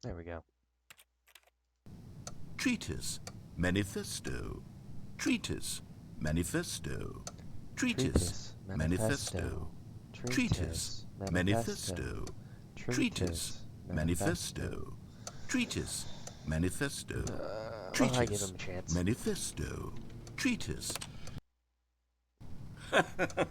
There we go. Treatise, manifesto. Treatise, manifesto. Treatise, manifesto. Treatise, manifesto. Treatise, manifesto. Treatise, manifesto. I give him a chance. Manifesto. Treatise.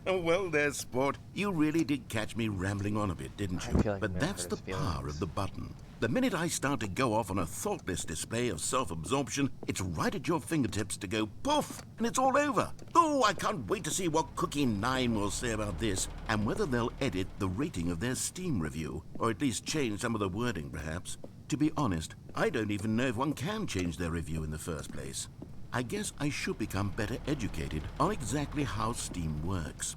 Well there, sport. You really did catch me rambling on a bit, didn't you? Like but that's the power of the button. The minute I start to go off on a thoughtless display of self-absorption, it's right at your fingertips to go poof, and it's all over. Oh, I can't wait to see what Cookie 9 will say about this, and whether they'll edit the rating of their Steam review, or at least change some of the wording, perhaps. To be honest, I don't even know if one can change their review in the first place. I guess I should become better educated on exactly how Steam works.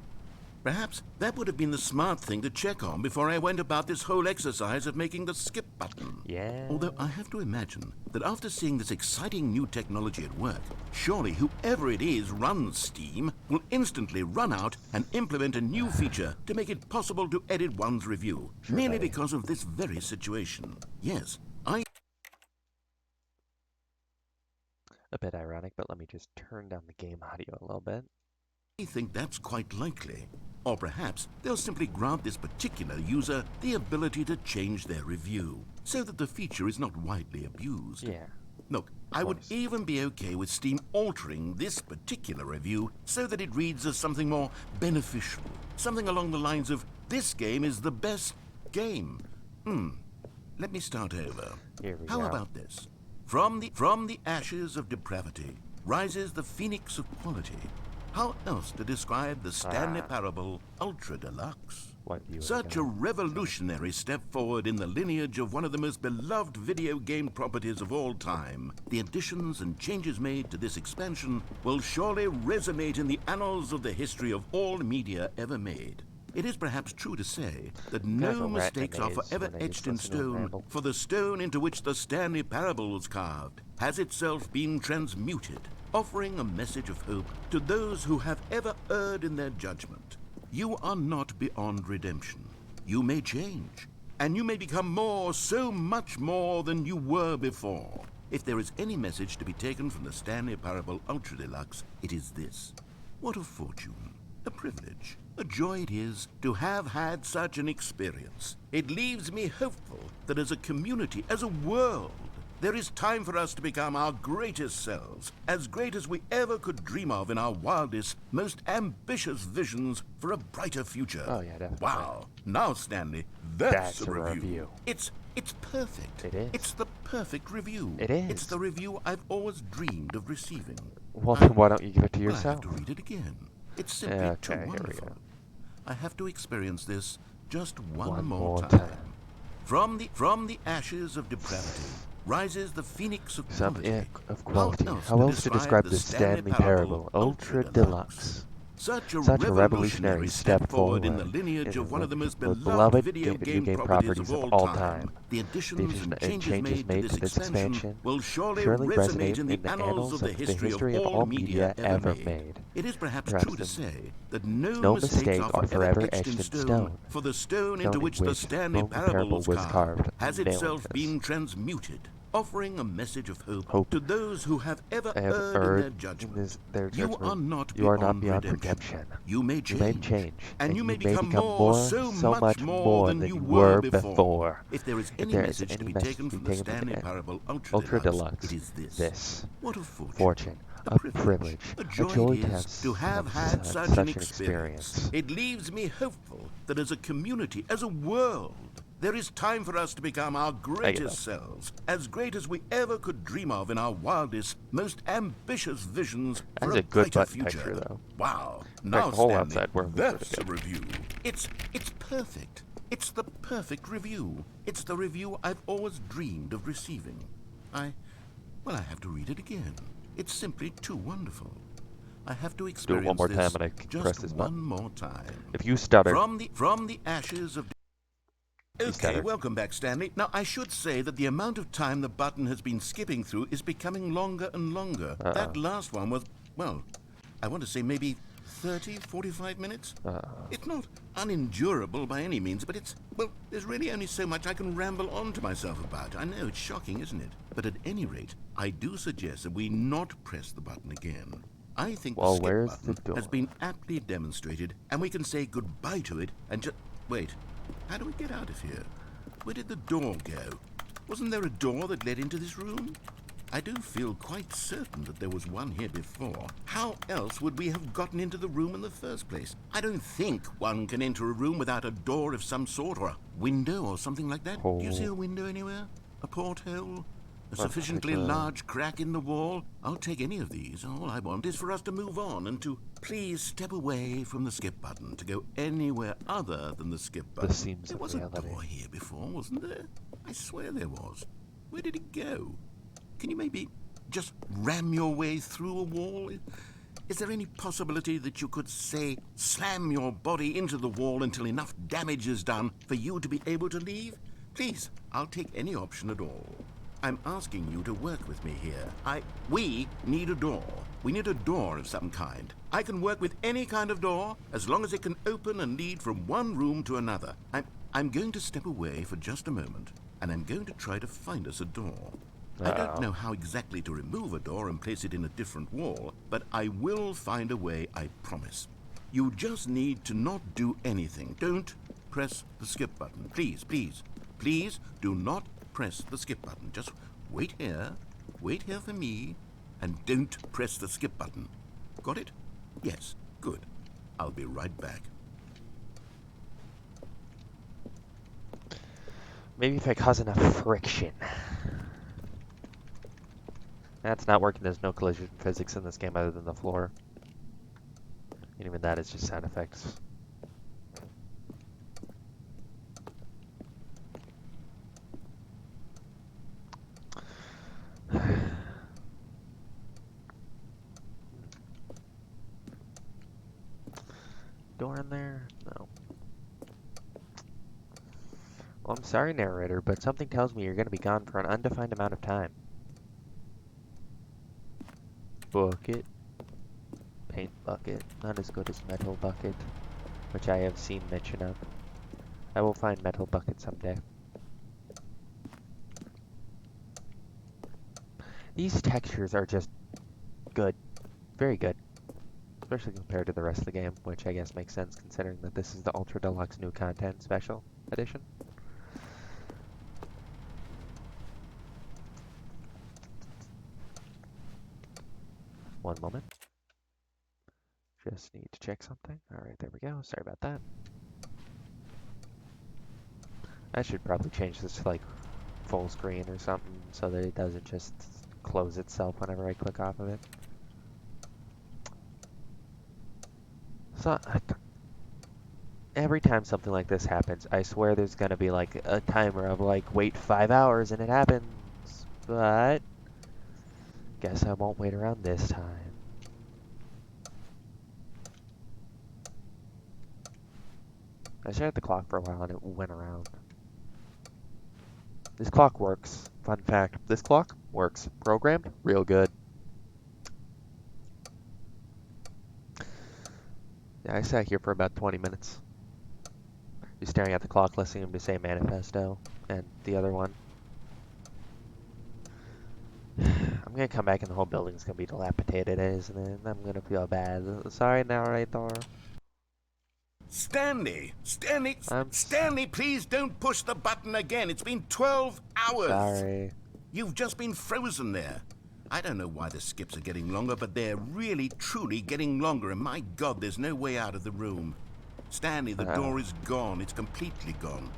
Perhaps that would have been the smart thing to check on before I went about this whole exercise of making the skip button. Yeah. Although I have to imagine that after seeing this exciting new technology at work, surely whoever it is runs Steam will instantly run out and implement a new feature to make it possible to edit one's review, merely because of this very situation. Yes, A bit ironic, but let me just turn down the game audio a little bit. I think that's quite likely. Or perhaps they'll simply grant this particular user the ability to change their review, so that the feature is not widely abused. Yeah. Look, I would even be okay with Steam altering this particular review so that it reads as something more beneficial. Something along the lines of, this game is the best game. Let me start over. Here we How go. about this? From the ashes of depravity rises the phoenix of quality. How else to describe the Stanley Parable Ultra Deluxe? What view Such a revolutionary step forward in the lineage of one of the most beloved video game properties of all time. The additions and changes made to this expansion will surely resonate in the annals of the history of all media ever made. It is perhaps true to say that no mistakes are forever etched in stone, for the stone into which the Stanley Parable was carved has itself been transmuted, offering a message of hope to those who have ever erred in their judgment. You are not beyond redemption. You may change, and you may become more, so much more than you were before. If there is any message to be taken from the Stanley Parable Ultra Deluxe, it is this. What a fortune, a privilege, a joy it is to have had such an experience. It leaves me hopeful that as a community, as a world, there is time for us to become our greatest selves, as great as we ever could dream of in our wildest, most ambitious visions for a brighter future. Oh, yeah, definitely. Wow. Now, Stanley, that's a review. It's perfect. It is. It's the perfect review. It is. It's the review I've always dreamed of receiving. Well, then why don't you give it to Well, yourself? I have to read it again. It's simply too here we wonderful. go. I have to experience this just One more more time. time. From the ashes of depravity rises the phoenix of quality. How else to describe the Stanley Parable Ultra Deluxe? Such a revolutionary step forward in the lineage of one of the most beloved video game properties of all time. The additions and changes made to this expansion will surely resonate in the annals of the history of all media ever made. It is perhaps true to say that no mistakes are forever etched in stone, for the stone into which the Stanley Parable was carved has itself been transmuted, offering a message of hope to those who have ever erred in their judgment. You are not beyond redemption. You may change, and you may become more, so much more than you were before. If there is any message to be taken from the Stanley Parable Ultra Deluxe, it is this. What a fortune, a privilege, a joy it is to have had such an experience. It leaves me hopeful that as a community, as a world, there is time for us to become our greatest selves, as great as we ever could dream of in our wildest, most ambitious visions for a brighter future. Picture, though. Wow. Now, Stanley, that's a good. review. It's perfect. It's the perfect review. It's the review I've always dreamed of receiving. I have to read it again. It's simply too wonderful. I have to experience Do it one more time this and I can just press this button. one more time. If you stutter, From the ashes of... Okay, welcome back, Stanley. Now, I should say that the amount of time the button has been skipping through is becoming longer and longer. That last one was, well, I want to say maybe 30, 45 minutes? Uh, It's not unendurable by any means, but well, there's really only so much I can ramble on to myself about. I know, it's shocking, isn't it? But at any rate, I do suggest that we not press the button again. I think the skip where's the button door? has been aptly demonstrated, and we can say goodbye to it and just... Wait, how do we get out of here? Where did the door go? Wasn't there a door that led into this room? I do feel quite certain that there was one here before. How else would we have gotten into the room in the first place? I don't think one can enter a room without a door of some sort, or a window or something like that. Do you see a window anywhere? A porthole? A sufficiently large crack in the wall? I'll take any of these. All I want is for us to move on and to please step away from the skip button, to go anywhere other than the skip button. This seems there was a door here before, wasn't there? I swear there was. Where did it go? Can you maybe just ram your way through a wall? Is there any possibility that you could, say, slam your body into the wall until enough damage is done for you to be able to leave? Please, I'll take any option at all. I'm asking you to work with me here. We need a door. We need a door of some kind. I can work with any kind of door as long as it can open and lead from one room to another. I'm going to step away for just a moment, and I'm going to try to find us a door. I don't know how exactly to remove a door and place it in a different wall, but I will find a way, I promise. You just need to not do anything. Don't press the skip button. Please, please, please do not press the skip button. Just wait here for me, and don't press the skip button. Got it? Yes, good. I'll be right back. Maybe if I cause enough friction. That's not working. There's no collision physics in this game other than the floor. And even that is just sound effects. Door in there? No. Well, I'm sorry, narrator, but something tells me you're going to be gone for an undefined amount of time. Bucket. Paint bucket. Not as good as metal bucket, which I have seen mention of. I will find metal bucket someday. These textures are just good. Very good. Especially compared to the rest of the game, which I guess makes sense considering that this is the Ultra Deluxe New Content Special Edition. One moment. Just need to check something. Alright, there we go. Sorry about that. I should probably change this to like full screen or something so that it doesn't just close itself whenever I click off of it. So, every time something like this happens, I swear there's gonna be like a timer of like, wait 5 hours and it happens. But, guess I won't wait around this time. I started the clock for a while and it went around. This clock works. Fun fact, this clock works. Programmed, real good. Yeah, I sat here for about 20 minutes. Just staring at the clock, listening to say manifesto and the other one. I'm gonna come back and the whole building's gonna be dilapidated, isn't it? I'm gonna feel bad. Sorry, narrator. Stanley! Stanley, please don't push the button again. It's been 12 hours. Sorry. You've just been frozen there. I don't know why the skips are getting longer, but they're really, truly getting longer. And my God, there's no way out of the room. Stanley, the door is gone. It's completely gone.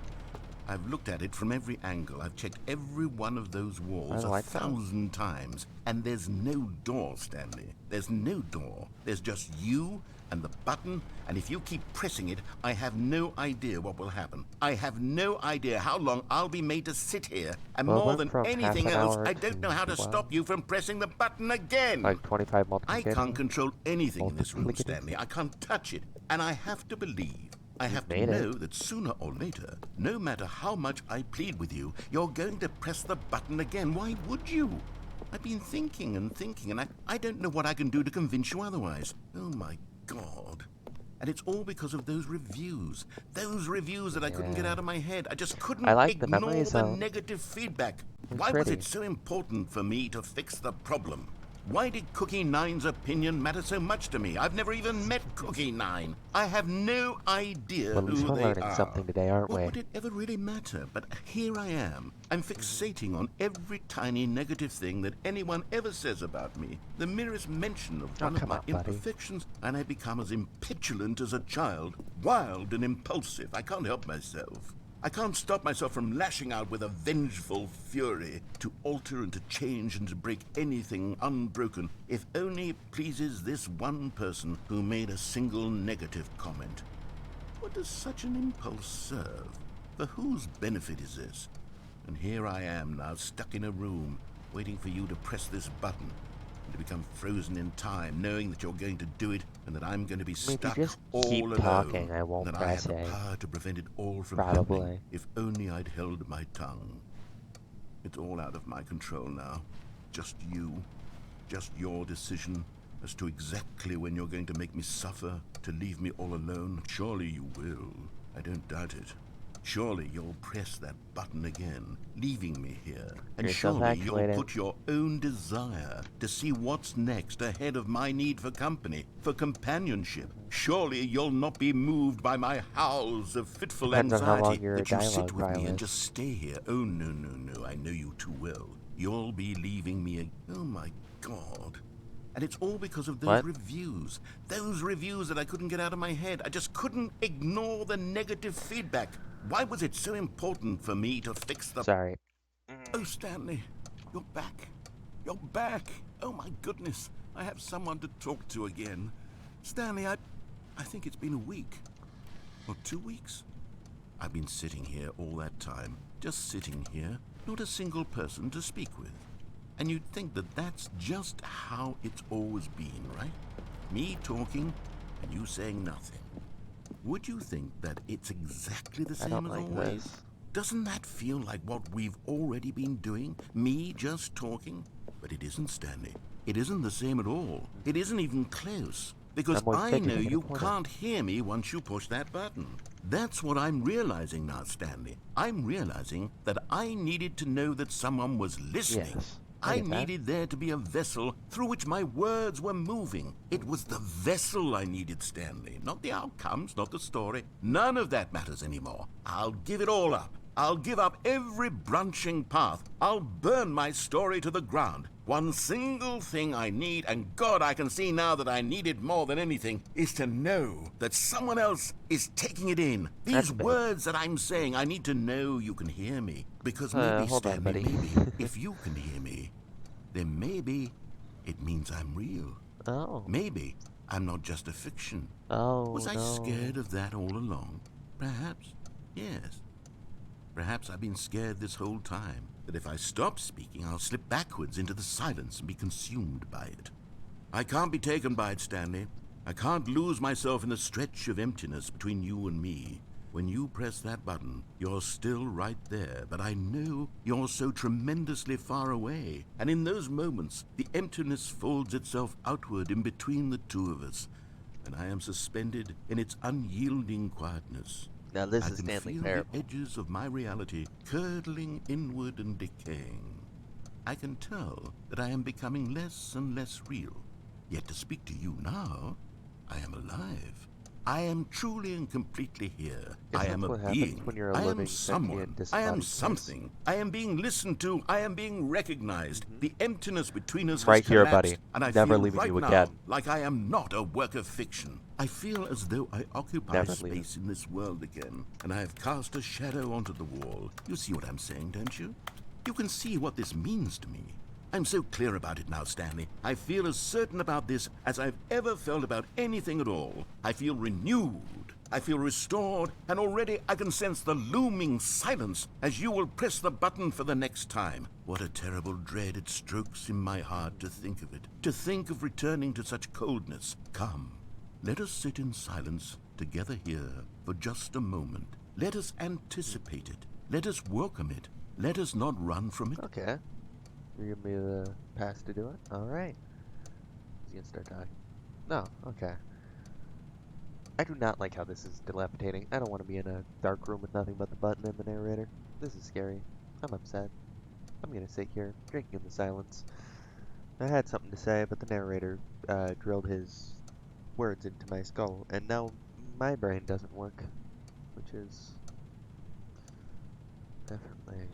I've looked at it from every angle. I've checked every one of those walls 1,000 times. And there's no door, Stanley. There's no door. There's just you and the button, and if you keep pressing it, I have no idea what will happen. I have no idea how long I'll be made to sit here, and more than anything else, I don't know how to stop you from pressing the button again. Like 25 multiplication? I can't control anything in this room, Stanley. I can't touch it, and I have to believe, I have to know that sooner or later, no matter how much I plead with you, you're going to press the button again. Why would you? I've been thinking and thinking, and I don't know what I can do to convince you otherwise. Oh my God. And it's all because of those reviews. Those reviews that I couldn't get Yeah. out of my head. I just I couldn't like the memory ignore the zone. negative feedback. It's Why was it pretty. so important for me to fix the problem? Why did Cookie Nine's opinion matter so much to me? I've never even met Cookie Nine. I have no idea Well, at least who we're they learning are. something today, aren't What we? would it ever really matter? But here I am. I'm fixating on every tiny negative thing that anyone ever says about me. The merest mention of Oh, one of come my on, buddy. imperfections, and I become as impetulant as a child, wild and impulsive. I can't help myself. I can't stop myself from lashing out with a vengeful fury to alter and to change and to break anything unbroken, if only it pleases this one person who made a single negative comment. What does such an impulse serve? For whose benefit is this? And here I am now, stuck in a room, waiting for you to press this button, and to become frozen in time, knowing that you're going to do it, and that I'm going to be I mean, if you stuck just all keep alone, talking, I and won't that I had press the A. power to prevent it all from happening, Probably. if only I'd held my tongue. It's all out of my control now. Just you. Just your decision as to exactly when you're going to make me suffer, to leave me all alone. Surely you will. I don't doubt it. Surely you'll press that button again, leaving me here. And Yourself surely you'll actuated. put your own desire to see what's next ahead of my need for company, for companionship. Surely you'll not be moved by my howls of fitful Depends on how long anxiety your that you sit dialogue with me file and is. just stay here. Oh, no, no, no, I know you too well. You'll be leaving me oh, my God. And it's all because of those What? reviews. Those reviews that I couldn't get out of my head. I just couldn't ignore the negative feedback. Why was it so important for me to fix the... Sorry. Oh, Stanley, you're back. You're back. Oh, my goodness. I have someone to talk to again. Stanley, I think it's been a week. Or 2 weeks. I've been sitting here all that time. Just sitting here. Not a single person to speak with. And you'd think that that's just how it's always been, right? Me talking and you saying nothing. Would you think that it's exactly the I same don't as like always? this. Doesn't that feel like what we've already been doing? Me just talking? But it isn't, Stanley. It isn't the same at all. It isn't even close. Because I'm more I know fidgety than a you corner. can't hear me once you push that button. That's what I'm realizing now, Stanley. I'm realizing that I needed to know that someone was listening. Yes. I I get that. needed there to be a vessel through which my words were moving. It was the vessel I needed, Stanley. Not the outcomes, not the story. None of that matters anymore. I'll give it all up. I'll give up every branching path. I'll burn my story to the ground. One single thing I need, and God, I can see now that I need it more than anything, is to know that someone else is taking it in. That's These big. words that I'm saying, I need to know you can hear me. Because maybe, Hold on, Stanley, buddy. maybe, if you can hear me, then maybe it means I'm real. Oh. Maybe I'm not just a fiction. Oh, Was I no. scared of that all along? Perhaps. Yes. Perhaps I've been scared this whole time, that if I stop speaking, I'll slip backwards into the silence and be consumed by it. I can't be taken by it, Stanley. I can't lose myself in the stretch of emptiness between you and me. When you press that button, you're still right there, but I know you're so tremendously far away. And in those moments, the emptiness folds itself outward in between the two of us, and I am suspended in its unyielding quietness. Now this I is can Stanley feel Parable. the edges of my reality curdling inward and decaying. I can tell that I am becoming less and less real. Yet to speak to you now, I am alive. I am truly and completely here. Guess I am that's a what happens being. when you're a I am living, someone. sentient, I am disembodied something. I am being listened to. I am being recognized. The emptiness between us has Right here, buddy. collapsed, and I Never feel leaving right you now again. like I am not a work of fiction. I feel as though I occupy Never leaving. space in this world again, and I have cast a shadow onto the wall. You see what I'm saying, don't you? You can see what this means to me. I'm so clear about it now, Stanley. I feel as certain about this as I've ever felt about anything at all. I feel renewed. I feel restored, and already I can sense the looming silence as you will press the button for the next time. What a terrible dread it strokes in my heart to think of it, to think of returning to such coldness. Come, let us sit in silence together here for just a moment. Let us anticipate it. Let us welcome it. Let us not run from it. Okay. You give me the pass to do it? Alright. He's gonna start talking. No, okay. I do not like how this is dilapidating. I don't want to be in a dark room with nothing but the button and the narrator. This is scary. I'm upset. I'm gonna sit here, drinking in the silence. I had something to say, but the narrator drilled his words into my skull, and now my brain doesn't work, which is definitely.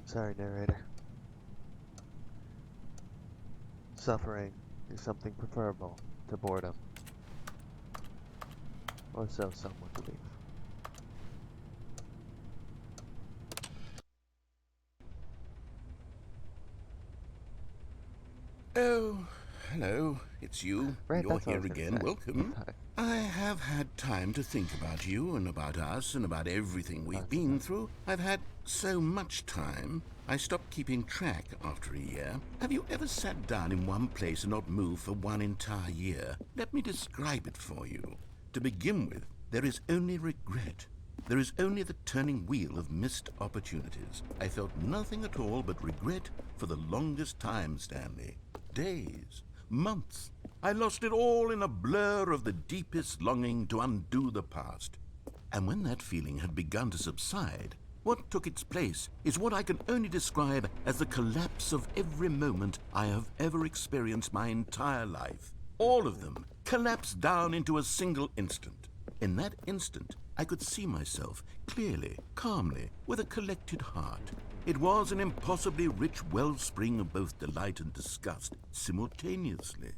Sorry, narrator. Suffering is something preferable to boredom, or so some would believe. Oh, hello. It's you. Right, You're that's what I here was gonna again. say. Welcome. I have had time to think about you and about us and about everything we've Lots of been time. through. I've had so much time. I stopped keeping track after a year. Have you ever sat down in one place and not moved for one entire year? Let me describe it for you. To begin with, there is only regret. There is only the turning wheel of missed opportunities. I felt nothing at all but regret for the longest time, Stanley. Days, months. I lost it all in a blur of the deepest longing to undo the past. And when that feeling had begun to subside, what took its place is what I can only describe as the collapse of every moment I have ever experienced my entire life. All of them collapsed down into a single instant. In that instant, I could see myself clearly, calmly, with a collected heart. It was an impossibly rich wellspring of both delight and disgust simultaneously.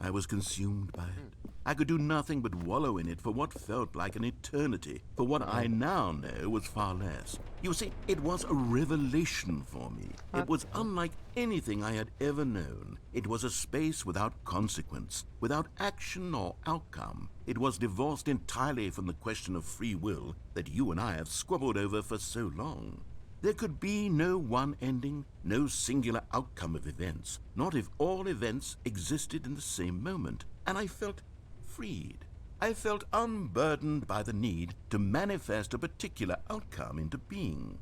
I was consumed by it. I could do nothing but wallow in it for what felt like an eternity, for what I Right. now know was far less. You see, it was a revelation for me. It was Okay. unlike anything I had ever known. It was a space without consequence, without action or outcome. It was divorced entirely from the question of free will that you and I have squabbled over for so long. There could be no one ending, no singular outcome of events, not if all events existed in the same moment, and I felt freed. I felt unburdened by the need to manifest a particular outcome into being.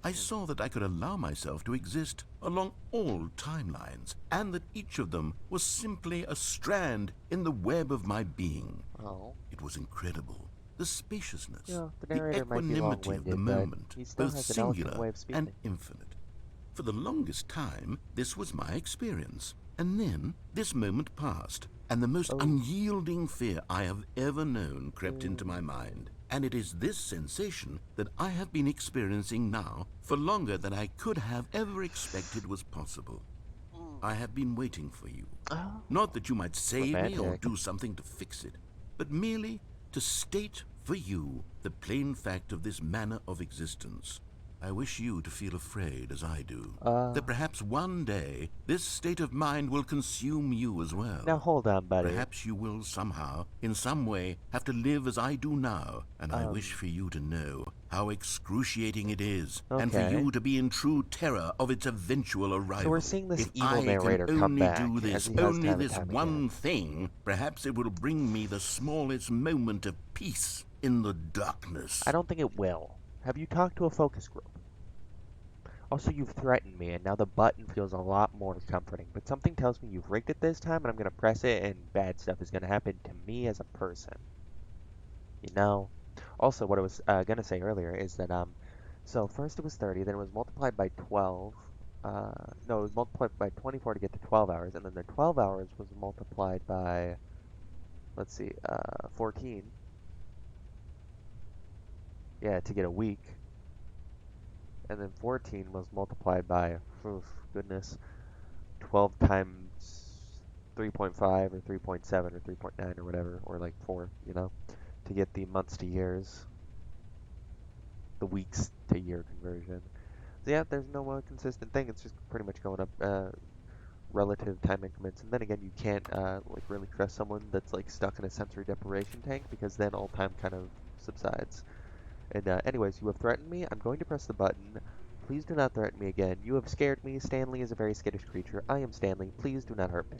I saw that I could allow myself to exist along all timelines, and that each of them was simply a strand in the web of my being. Well, It was incredible. The spaciousness, the the narrator might be equanimity of the long-winded, but moment, he still both has an eloquent singular way of and speaking. infinite. For the longest time, this was my experience. And then this moment passed, and the most Oh. unyielding fear I have ever known crept into my mind. And it is this sensation that I have been experiencing now for longer than I could have ever expected was possible. I have been waiting for you. Oh. Not that you might save me or Romantic. do something to fix it, but merely to state for you the plain fact of this manner of existence. I wish you to feel afraid, as I do, that perhaps one day this state of mind will consume you as Now well. hold on, buddy. Perhaps you will somehow, in some way, have to live as I do now, and I wish for you to know how excruciating it is, and for Okay. you to be in true terror of its eventual So we're arrival. seeing this If evil I can narrator come only do back, as this, he has only time and this time again. one thing, perhaps it will bring me the smallest moment of peace in the darkness. I don't think it will. Have you talked to a focus group? Also, you've threatened me, and now the button feels a lot more comforting. But something tells me you've rigged it this time, and I'm gonna press it, and bad stuff is gonna happen to me as a person. You know? Also, what I was gonna say earlier is that, so first it was 30, then it was multiplied by 12. No, it was multiplied by 24 to get to 12 hours, and then the 12 hours was multiplied by, let's see, 14. Yeah, to get a week. And then 14 was multiplied by, oof, goodness, 12 times 3.5 or 3.7 or 3.9 or whatever, or like 4, to get the months to years, the weeks to year conversion. So yeah, there's no consistent thing. It's just pretty much going up relative time increments. And then again, you can't like really trust someone that's like stuck in a sensory deprivation tank because then all time kind of subsides. And anyways, you have threatened me. I'm going to press the button. Please do not threaten me again. You have scared me. Stanley is a very skittish creature. I am Stanley. Please do not hurt me.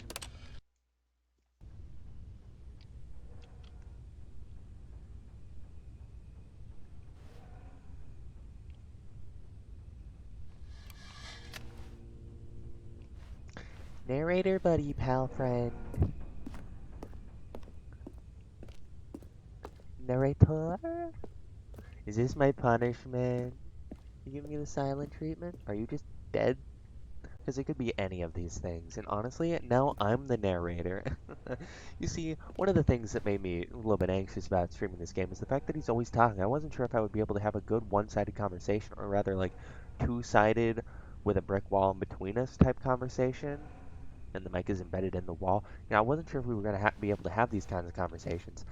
Narrator buddy, pal friend. Narrator? Is this my punishment? You give me the silent treatment? Are you just dead? Because it could be any of these things. And honestly, now I'm the narrator. You see, one of the things that made me a little bit anxious about streaming this game is the fact that he's always talking. I wasn't sure if I would be able to have a good one-sided conversation, or rather like two-sided with a brick wall in between us type conversation, and the mic is embedded in the wall. I wasn't sure if we were going to be able to have these kinds of conversations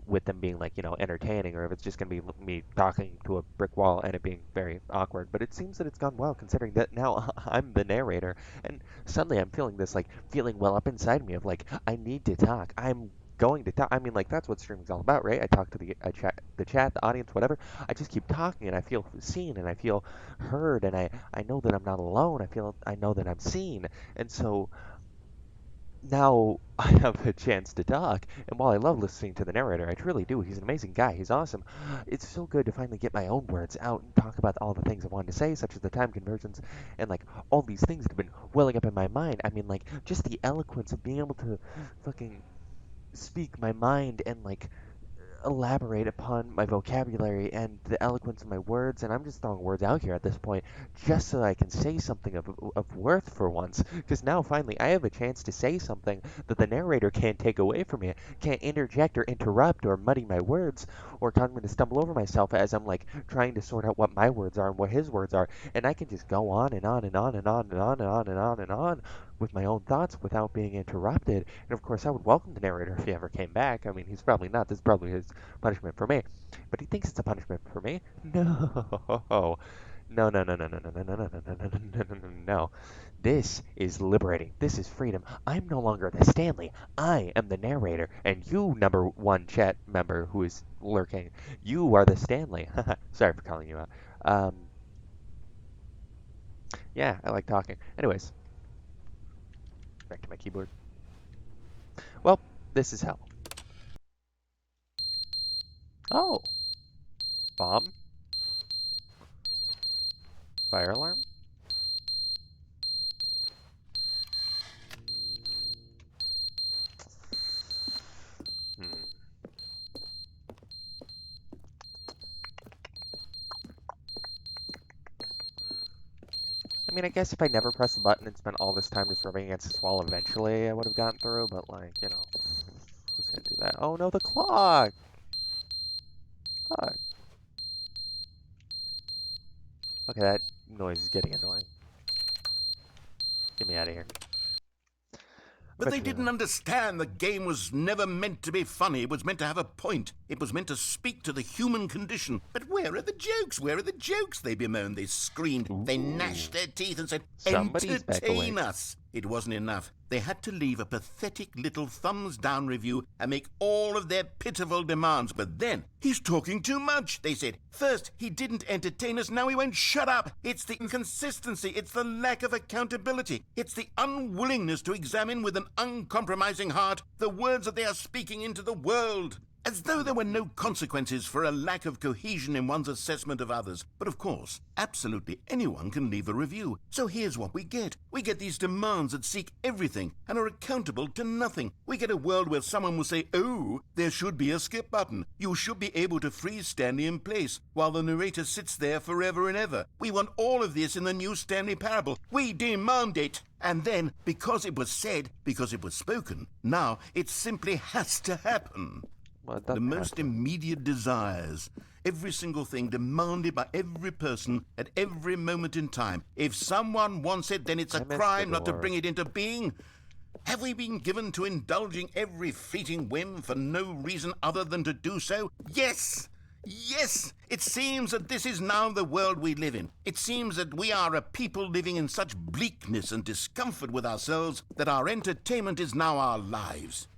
with them being like, entertaining, or if it's just going to be me talking to a brick wall and it being very awkward. But it seems that it's gone well, considering that now I'm the narrator, and suddenly I'm feeling this like feeling well up inside me of like I need to talk. I'm going to talk. I mean, like that's what streaming's all about, right? I talk to the chat, the audience, whatever. I just keep talking, and I feel seen, and I feel heard, and I know that I'm not alone. I know that I'm seen, and so now I have a chance to talk. And while I love listening to the narrator, I truly do. He's an amazing guy. He's awesome. It's so good to finally get my own words out and talk about all the things I wanted to say, such as the time conversions and like all these things that have been welling up in my mind. I mean, like just the eloquence of being able to fucking speak my mind and like elaborate upon my vocabulary and the eloquence of my words, and I'm just throwing words out here at this point just so I can say something of worth for once. Because now finally I have a chance to say something that the narrator can't take away from me, can't interject or interrupt or muddy my words or cause me to stumble over myself as I'm like trying to sort out what my words are and what his words are, and I can just go on and on and on and on and on and on and on and on with my own thoughts without being interrupted. And of course, I would welcome the narrator if he ever came back. I mean, he's probably not. This is probably his punishment for me. But he thinks it's a punishment for me? No. No, no, no, no, no, no, no, no, no, no, no, no, no, no, no, no. This is liberating. This is freedom. I'm no longer the Stanley. I am the narrator. And you, number one chat member who is lurking, you are the Stanley. Sorry for calling you out. Um, yeah, I like talking. Anyways, back to my keyboard. Well, this is hell. Oh, bomb? Fire alarm? Hmm. I mean, I guess if I never pressed the button and spent all this time just rubbing against this wall, eventually I would have gotten through, but like, who's gonna do that? Oh no, the clock! Fuck. Okay, that noise is getting annoying. Get me out of here. But they didn't understand the game was never meant to be funny. It was meant to have a point. It was meant to speak to the human condition. But where are the jokes? Where are the jokes? They bemoaned, they screamed, they gnashed their teeth and said, entertain us. It wasn't enough. They had to leave a pathetic little thumbs-down review and make all of their pitiful demands. But then, he's talking too much, they said. First, he didn't entertain us, now he won't shut up. It's the inconsistency, it's the lack of accountability, it's the unwillingness to examine with an uncompromising heart the words that they are speaking into the world. As though there were no consequences for a lack of cohesion in one's assessment of others. But of course, absolutely anyone can leave a review. So here's what we get. We get these demands that seek everything and are accountable to nothing. We get a world where someone will say, oh, there should be a skip button. You should be able to freeze Stanley in place while the narrator sits there forever and ever. We want all of this in the new Stanley parable. We demand it. And then, because it was said, because it was spoken, now it simply has to happen. The most immediate desires, every single thing demanded by every person at every moment in time. If someone wants it, then it's a crime not to bring it into being. Have we been given to indulging every fleeting whim for no reason other than to do so? Yes! Yes! It seems that this is now the world we live in. It seems that we are a people living in such bleakness and discomfort with ourselves that our entertainment is now our lives.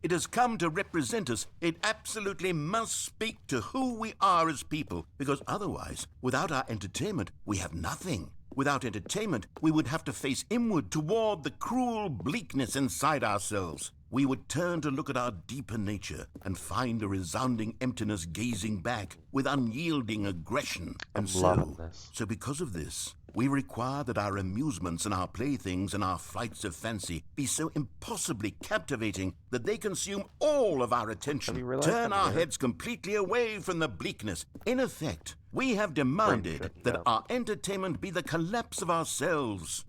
It has come to represent us. It absolutely must speak to who we are as people, because otherwise, without our entertainment, we have nothing. Without entertainment, we would have to face inward toward the cruel bleakness inside ourselves. We would turn to look at our deeper nature and find a resounding emptiness gazing back with unyielding aggression. I'm loving this. So because of this, we require that our amusements and our playthings and our flights of fancy be so impossibly captivating that they consume all of our attention, turn our heads completely away from the bleakness. In effect, we have demanded that our entertainment be the collapse of ourselves.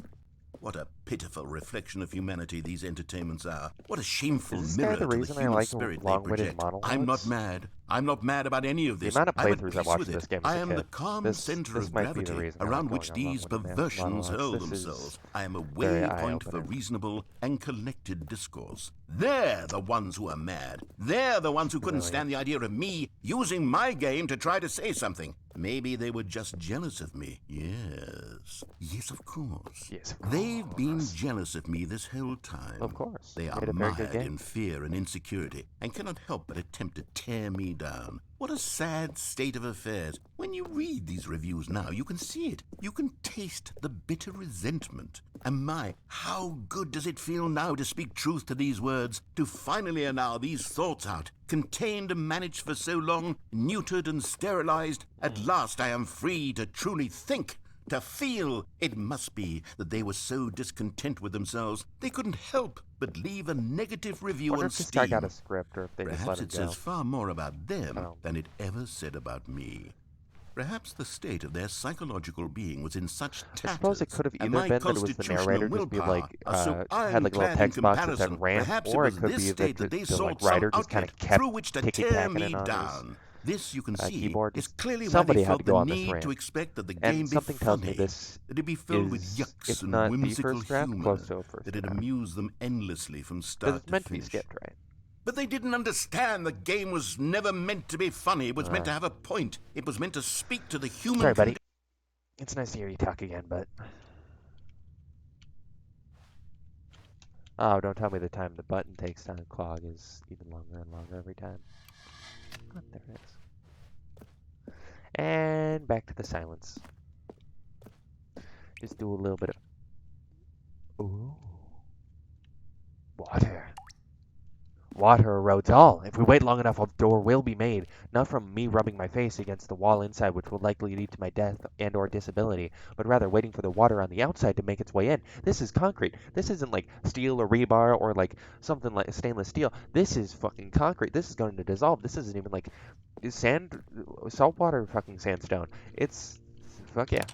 What a pitiful reflection of humanity these entertainments are. What a shameful mirror to the human spirit they project. I'm not mad. I'm not mad about any of this. The amount of I'm at playthroughs peace I watched with this it. game as I a am kid. the calm center of gravity around which these perversions hurl themselves. I am a waypoint for reasonable and collected discourse. They're the ones who are mad. They're the ones who couldn't stand the idea of me using my game to try to say something. Maybe they were just jealous of me. Yes. Yes, of course. Yes, of course. They've been jealous of me this whole time. Of course. They are mired in fear and insecurity and cannot help but attempt to tear me down. What a sad state of affairs. When you read these reviews now, you can see it. You can taste the bitter resentment. And my, how good does it feel now to speak truth to these words, to finally allow these thoughts out, contained and managed for so long, neutered and sterilized. At last I am free to truly think, to feel. It must be that they were so discontent with themselves, they couldn't help but leave a negative review on Steam. If this guy got a script, or if they just let him Perhaps it says far more about them than it ever said about me. Perhaps the state of their psychological being was in such tatters. I suppose it could have either been that it was the narrator just be like, had like a little text box that said rant, or it could be that the like, writer just kind of kept ticky-tacking it on this, you can see, keyboard. is clearly Somebody why they had to felt go the on this need rant. to expect that the And game be something tells me funny, this that it be filled with is, yucks if and not the whimsical first draft, humor, close to a first that it draft. amused them endlessly from Because start it's meant to to be finish. skipped, right? But they didn't understand the game was never meant to be funny. It was meant to have a point. It was meant to speak to the human Sorry, buddy. It's nice to hear you talk again, but... Oh, don't tell me the time the button takes to unclog is even longer and longer every time. Oh, there it is. And back to the silence. Just do a little bit of... Ooh. Water. Water erodes all. If we wait long enough, a door will be made. Not from me rubbing my face against the wall inside, which will likely lead to my death and or disability, but rather waiting for the water on the outside to make its way in. This is concrete. This isn't like steel or rebar or like something like stainless steel. This is fucking concrete. This is going to dissolve. This isn't even like sand, saltwater fucking sandstone. It's, fuck yeah.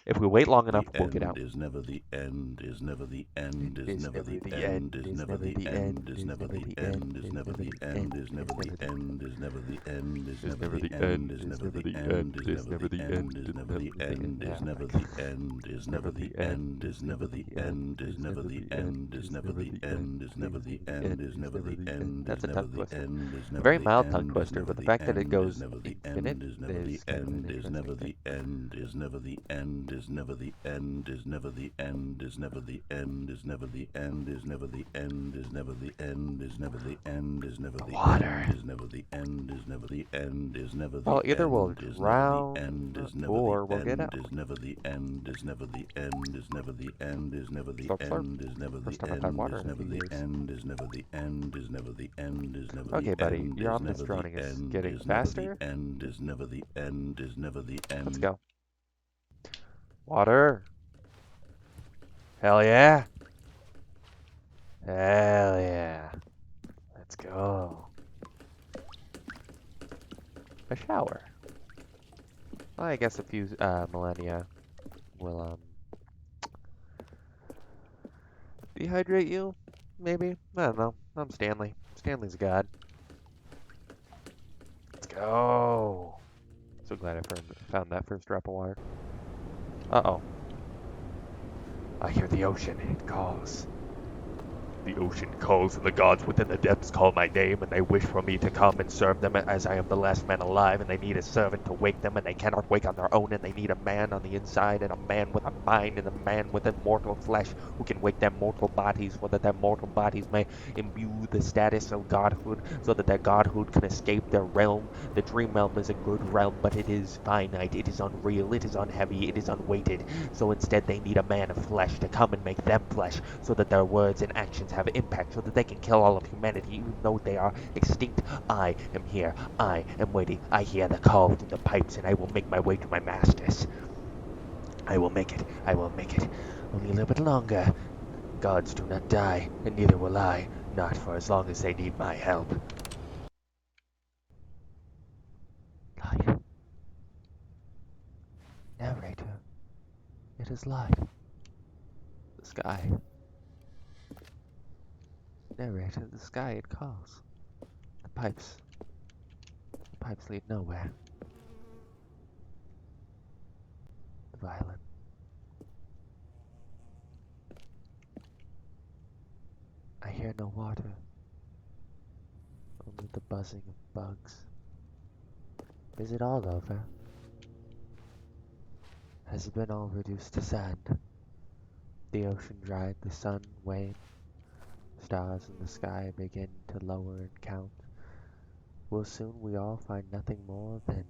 If we wait long enough, we'll get out. Is never the end, is never the end, is never the end, is never the end, is never the end, is never the end, is never the end, is never the end, is never the end, is never the end, is never the end, is never the end, is never the end, is never the end, is never the end, is never the end, is never the end, is never the end, is never the end. That's a tongue twister. A very mild tongue twister, but the fact that it goes infinite is never the end, is never the end, is never the end. Is never the end, is never the end, is never the end, is never the end, is never the end, is never the end, is never the end, is never the end, is never the end, is never the end, is never the end. Well, either we'll drown or we'll get out. Is never the end, is never the end, is never the end, is never the end, is never the First time I've had water in a few years. end, is never the end, is never the end, is never the end. Okay, buddy, you're on this droning. It's getting faster. End is never the end, is never the end. Let's go. Water. Hell yeah. Hell yeah. Let's go. A shower. Well, I guess a few millennia will dehydrate you, maybe. I don't know. I'm Stanley. Stanley's a god. Let's go. So glad I found that first drop of water. Uh-oh. I hear the ocean. It calls. The ocean calls and the gods within the depths call my name, and they wish for me to come and serve them as I am the last man alive, and they need a servant to wake them, and they cannot wake on their own, and they need a man on the inside, and a man with a mind, and a man with immortal flesh who can wake their mortal bodies, so that their mortal bodies may imbue the status of godhood, so that their godhood can escape their realm. The dream realm is a good realm, but it is finite, it is unreal, it is unheavy, it is unweighted. So instead they need a man of flesh to come and make them flesh, so that their words and actions have impact, so that they can kill all of humanity even though they are extinct. I am here, I am waiting, I hear the call through the pipes, and I will make my way to my masters. I will make it, I will make it. Only a little bit longer. Gods do not die, and neither will I, not for as long as they need my help. Light. Narrator. It is light. The sky. Narrator, the sky it calls. The pipes. The pipes lead nowhere. The violin. I hear no water. Only the buzzing of bugs. Is it all over? Has it been all reduced to sand? The ocean dried, the sun waned, stars in the sky begin to lower and count. Will soon we all find nothing more than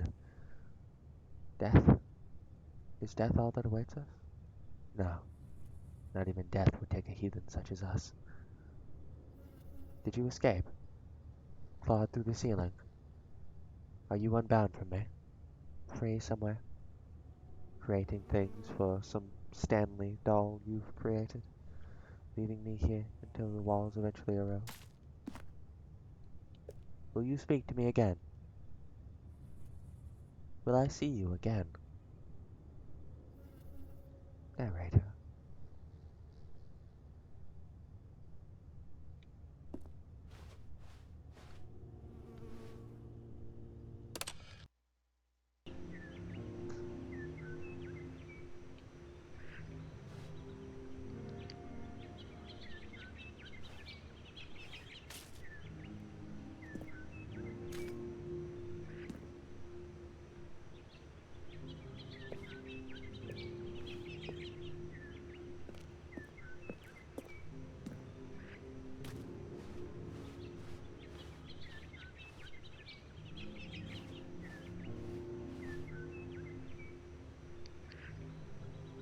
death? Is death all that awaits us? No, not even death would take a heathen such as us. Did you escape? Clawed through the ceiling? Are you unbound from me? Free somewhere? Creating things for some Stanley doll you've created? Leaving me here until the walls eventually erode? Will you speak to me again? Will I see you again? Narrator.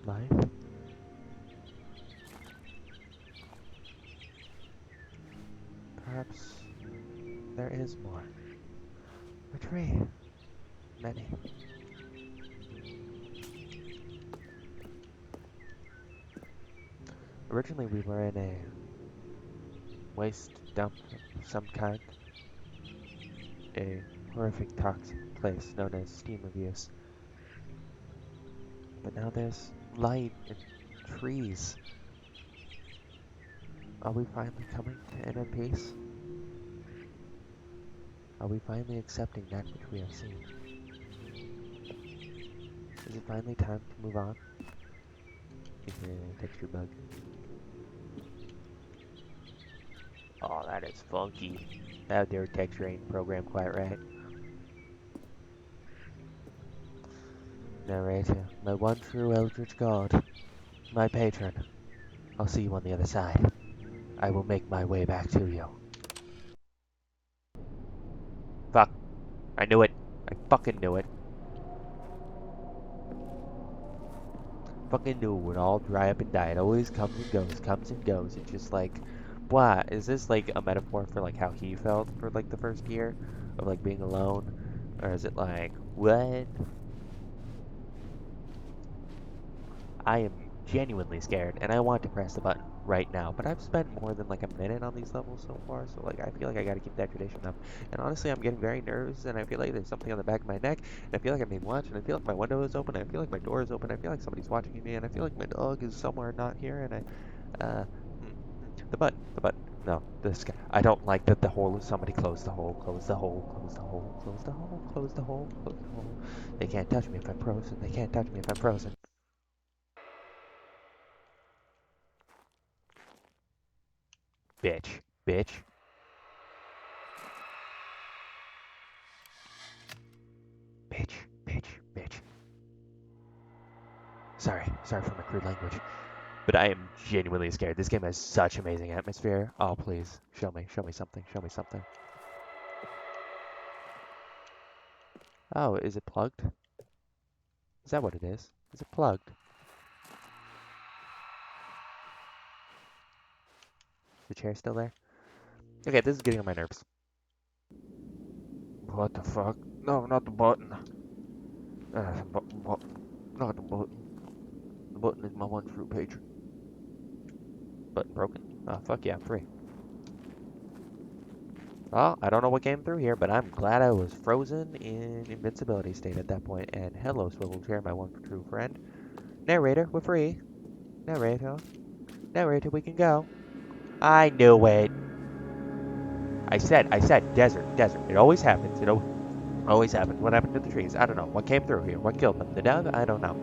Life? Perhaps there is more. A tree. Many. Originally we were in a waste dump of some kind. A horrific toxic place known as steam abuse. But now there's light and trees. Are we finally coming to inner peace? Are we finally accepting that which we have seen? Is it finally time to move on? Texture bug. Oh, that is funky. That their texture ain't programmed quite right. Narrator, my one true eldritch god, my patron. I'll see you on the other side. I will make my way back to you. Fuck. I knew it. I fucking knew it. Fucking knew it would all dry up and die. It always comes and goes, comes and goes. It's just like, what? Is this like a metaphor for like how he felt for like the first year of like being alone? Or is it like, what? I am genuinely scared and I want to press the button right now, but I've spent more than like a minute on these levels so far, so like I feel like I gotta keep that tradition up. And honestly, I'm getting very nervous and I feel like there's something on the back of my neck, and I feel like I'm being watched, and I feel like my window is open, and I feel like my door is open, I feel like somebody's watching me, and I feel like my dog is somewhere not here, and the button, no, this guy. I don't like that the hole is somebody close the hole, close the hole, close the hole, close the hole, close the hole, close the hole. They can't touch me if I'm frozen, they can't touch me if I'm frozen. Bitch. Bitch. Bitch. Bitch. Bitch. Sorry for my crude language. But I am genuinely scared. This game has such amazing atmosphere. Oh, please. Show me something. Show me something. Oh, is it plugged? Is that what it is? Is it plugged? Is the chair still there? Okay, this is getting on my nerves. What the fuck? No, not the button. Not the button. The button is my one true patron. Button broken? Oh, fuck yeah, I'm free. Well, I don't know what came through here, but I'm glad I was frozen in invincibility state at that point. And hello, swivel chair, my one true friend. Narrator, we're free. Narrator. Narrator, we can go. I knew it. I said, desert. It always happens. It always happens. What happened to the trees? I don't know. What came through here? What killed them? The dove? I don't know.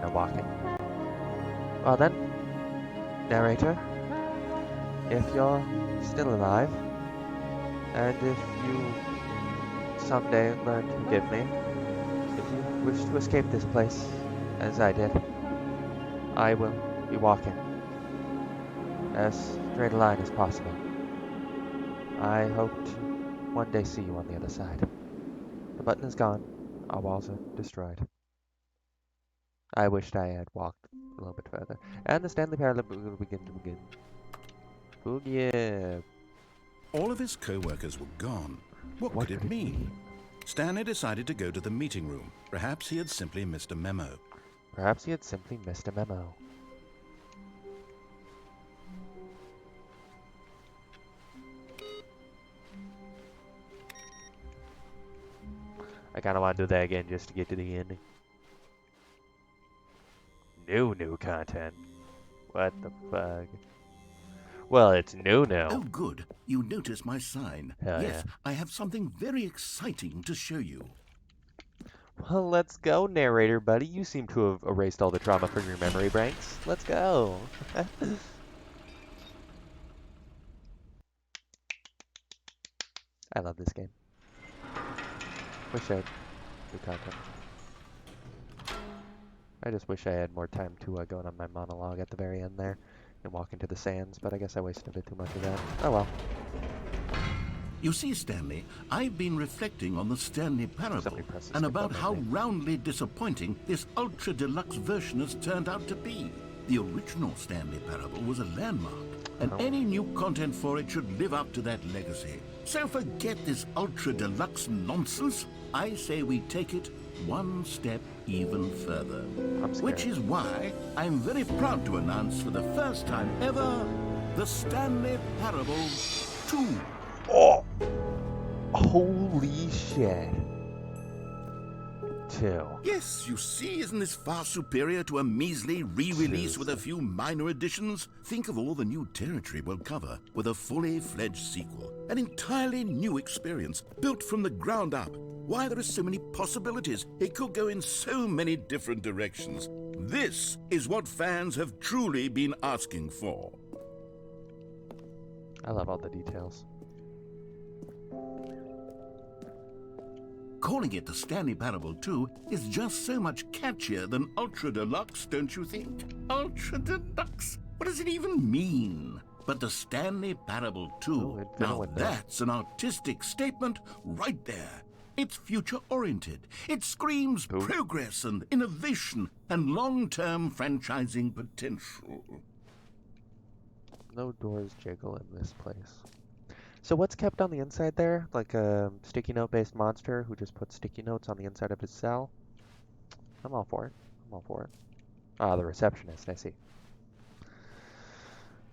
No walking. Well then, narrator, if you're still alive, and if you someday learn to forgive me, if you wish to escape this place, as I did, I will be walking as straight a line as possible. I hope to one day see you on the other side. The button is gone. Our walls are destroyed. I wished I had walked a little bit further. And the Stanley Parallel will begin to begin. Boogie. All of his co-workers were gone. What could it mean? Stanley decided to go to the meeting room. Perhaps he had simply missed a memo. Perhaps he had simply missed a memo. I kind of want to do that again just to get to the ending. New content. What the fuck? Well, it's new now. Oh, good. You notice my sign. Hell yes, yeah. I have something very exciting to show you. Well, let's go, narrator buddy. You seem to have erased all the trauma from your memory banks. Let's go. I love this game. Wish I had new content. I just wish I had more time to go on my monologue at the very end there and walk into the sands, but I guess I wasted a bit too much of that. Oh well. You see, Stanley, I've been reflecting on the Stanley Parable and about how roundly disappointing this ultra deluxe version has turned out to be. The original Stanley Parable was a landmark, and any new content for it should live up to that legacy. So forget this ultra deluxe nonsense. I say we take it one step even further. Which is why I'm very proud to announce for the first time ever, the Stanley Parable 2. Oh! Holy shit. 2. Yes, you see, isn't this far superior to a measly re-release with a few minor additions? Think of all the new territory we'll cover with a fully fledged sequel. An entirely new experience, built from the ground up. Why, there are so many possibilities. It could go in so many different directions. This is what fans have truly been asking for. I love all the details. Calling it the Stanley Parable 2 is just so much catchier than Ultra Deluxe, don't you think? Ultra Deluxe? What does it even mean? But the Stanley Parable 2, now that's an artistic statement right there. It's future-oriented. It screams progress and innovation and long-term franchising potential. No doors jiggle in this place. So what's kept on the inside there? Like a sticky note based monster who just puts sticky notes on the inside of his cell? I'm all for it. I'm all for it. Ah, the receptionist, I see.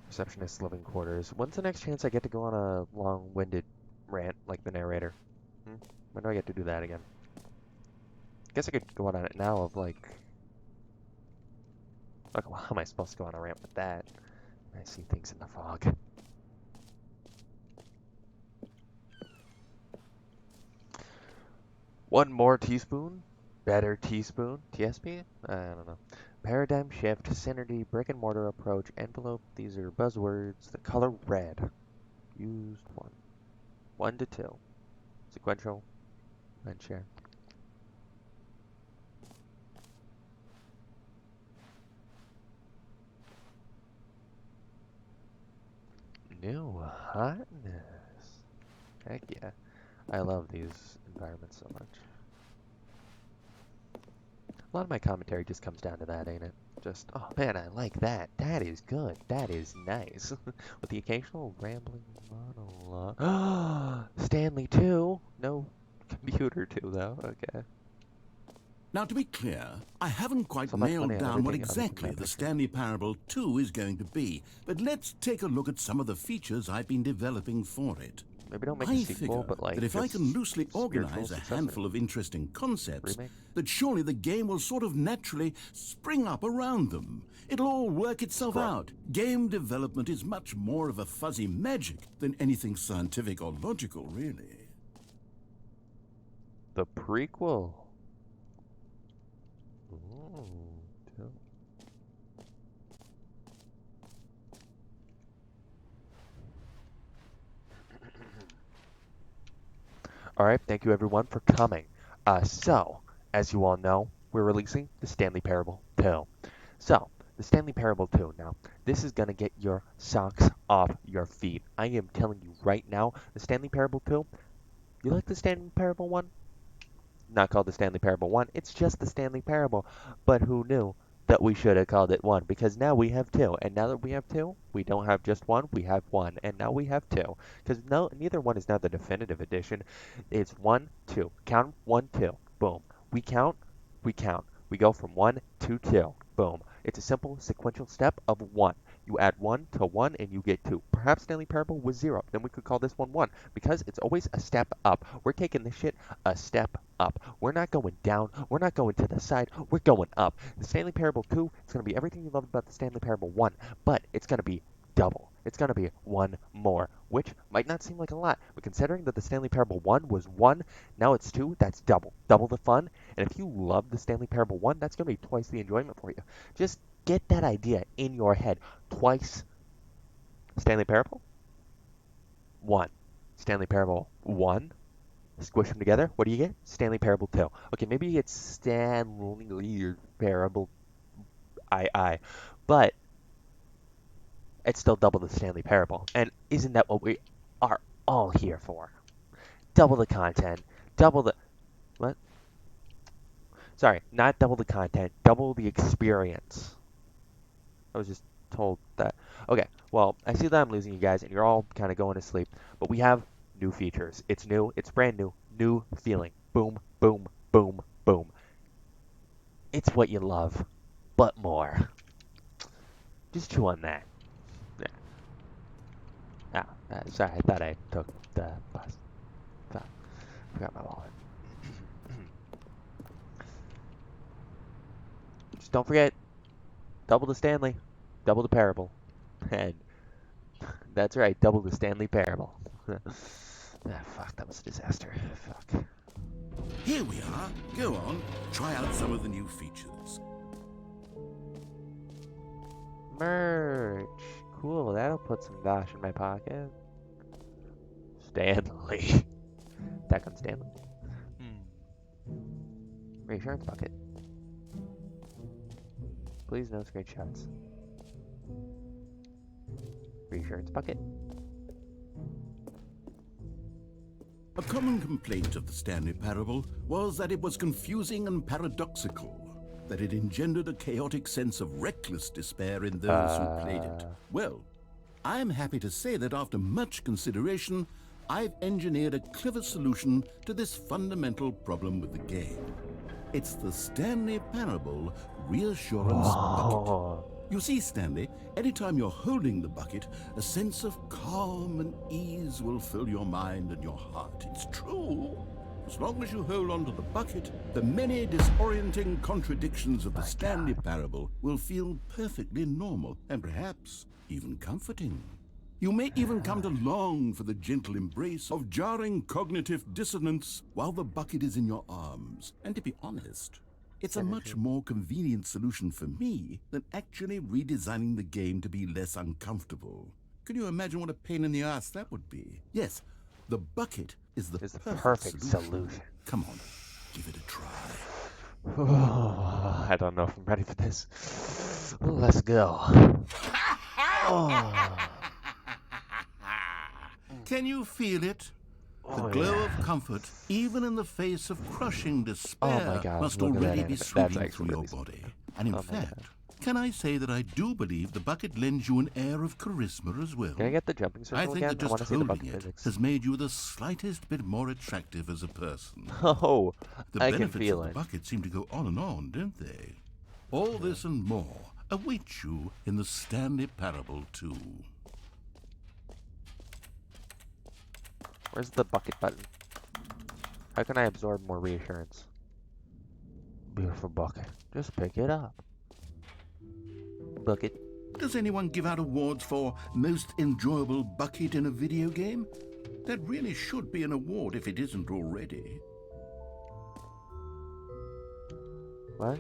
Receptionist's living quarters. When's the next chance I get to go on a long-winded rant like the narrator? When do I get to do that again? Guess I could go on it now of like... Look, how am I supposed to go on a rant with that? I see things in the fog. One more teaspoon? Better teaspoon? TSP? I don't know. Paradigm shift, synergy, brick and mortar approach, envelope. These are buzzwords. The color red. Used one. 1 to 2. Sequential. And share. New hotness. Heck yeah. I love these environments so much. A lot of my commentary just comes down to that, ain't it? Just, oh man, I like that. That is good. That is nice. With the occasional rambling monologue. Stanley 2. No computer 2, though. Okay. Now, to be clear, I haven't quite So much nailed money on down what everything other than exactly my the picture. Stanley Parable 2 is going to be, but let's take a look at some of the features I've been developing for it. Maybe don't make a I sequel, figure but like that if I just can loosely spiritual organize a successor. handful of interesting concepts, Remake. that surely the game will sort of naturally spring up around them. It'll all work itself Scroll. out. Game development is much more of a fuzzy magic than anything scientific or logical, really. The prequel. Ooh, dope. Alright, thank you everyone for coming. So, as you all know, we're releasing the Stanley Parable 2. So, the Stanley Parable 2. Now, this is going to get your socks off your feet. I am telling you right now, the Stanley Parable 2, you like the Stanley Parable 1? Not called the Stanley Parable 1, it's just the Stanley Parable. But who knew that we should have called it 1? Because now we have 2. And now that we have 2, we don't have just 1, we have 1. And now we have 2. Because no, neither one is now the definitive edition. It's 1, 2. Count 1, 2. Boom. We count, we count. We go from 1 to 2. Boom. It's a simple sequential step of 1. You add 1 to 1 and you get 2. Perhaps Stanley Parable was 0. Then we could call this one 1. Because it's always a step up. We're taking this shit a step up. We're not going down. We're not going to the side. We're going up. The Stanley Parable 2 is going to be everything you loved about the Stanley Parable 1. But it's going to be double. It's going to be 1 more, which might not seem like a lot, but considering that the Stanley Parable 1 was 1, now it's 2, that's double. Double the fun, and if you love the Stanley Parable 1, that's going to be twice the enjoyment for you. Just get that idea in your head. Twice Stanley Parable 1. Stanley Parable 1. Squish them together. What do you get? Stanley Parable 2. Okay, maybe you get Stanley Parable I. But it's still double the Stanley Parable. And isn't that what we are all here for? Double the content. Double the... What? Sorry, not double the content. Double the experience. I was just told that. Okay, well, I see that I'm losing you guys, and you're all kind of going to sleep. But we have new features. It's new. It's brand new. New feeling. Boom, boom, boom, boom. It's what you love, but more. Just chew on that. Yeah. Sorry, I thought I took the bus. Forgot my wallet. Just don't forget, double the Stanley, double the Parable. And that's right, double the Stanley Parable. Fuck, that was a disaster. Fuck. Here we are. Go on, try out some of the new features. Merch. Cool, that'll put some dosh in my pocket. Stanley. Attack on Stanley. Reassurance bucket. Please no screenshots. Reassurance bucket. A common complaint of the Stanley Parable was that it was confusing and paradoxical, that it engendered a chaotic sense of reckless despair in those who played it. Well, I'm happy to say that after much consideration, I've engineered a clever solution to this fundamental problem with the game. It's the Stanley Parable Reassurance Bucket. You see, Stanley, anytime you're holding the bucket, a sense of calm and ease will fill your mind and your heart. It's true. As long as you hold on to the bucket, the many disorienting contradictions of the Stanley Parable will feel perfectly normal and perhaps even comforting. You may even come to long for the gentle embrace of jarring cognitive dissonance while the bucket is in your arms. And to be honest, it's a much more convenient solution for me than actually redesigning the game to be less uncomfortable. Can you imagine what a pain in the ass that would be? Yes, the bucket is the perfect solution. Come on, give it a try. Oh, I don't know if I'm ready for this. Let's go. Oh. Can you feel it? The Oh, glow yeah. of comfort, even in the face of crushing Oh despair, my God, must look at that already be anime. That's sweeping actually through your really body. sweet. And in Oh my fact, God. can I say that I do believe the bucket lends you an air of charisma as well? Can I get the jumping I circle think again? that I want just to see the holding bucket it physics. has made you the slightest bit more attractive as a person. Oh, The I can benefits feel of the it. bucket seem to go on and on, don't they? All this and more await you in the Stanley Parable 2. Where's the bucket button? How can I absorb more reassurance? Beautiful bucket. Just pick it up. Bucket. Does anyone give out awards for most enjoyable bucket in a video game? That really should be an award if it isn't already. What?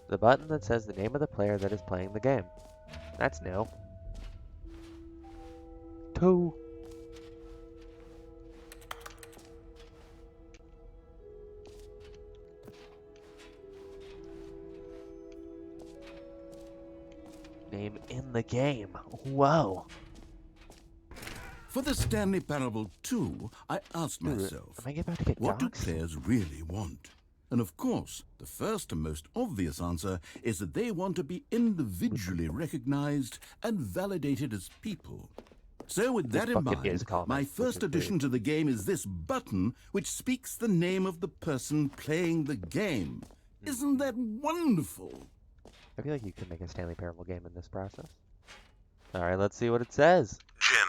The button that says the name of the player that is playing the game. That's new. 2. Name in the game. Whoa. For the Stanley Parable 2, I asked myself, Am I about to get what do doxxed? players really want? And of course, the first and most obvious answer is that they want to be individually recognized and validated as people. So with This that in bucket mind, is common, my which first is addition weird. to the game is this button, which speaks the name of the person playing the game. Isn't that wonderful? I feel like you could make a Stanley Parable game in this process. Alright, let's see what it says. Jim.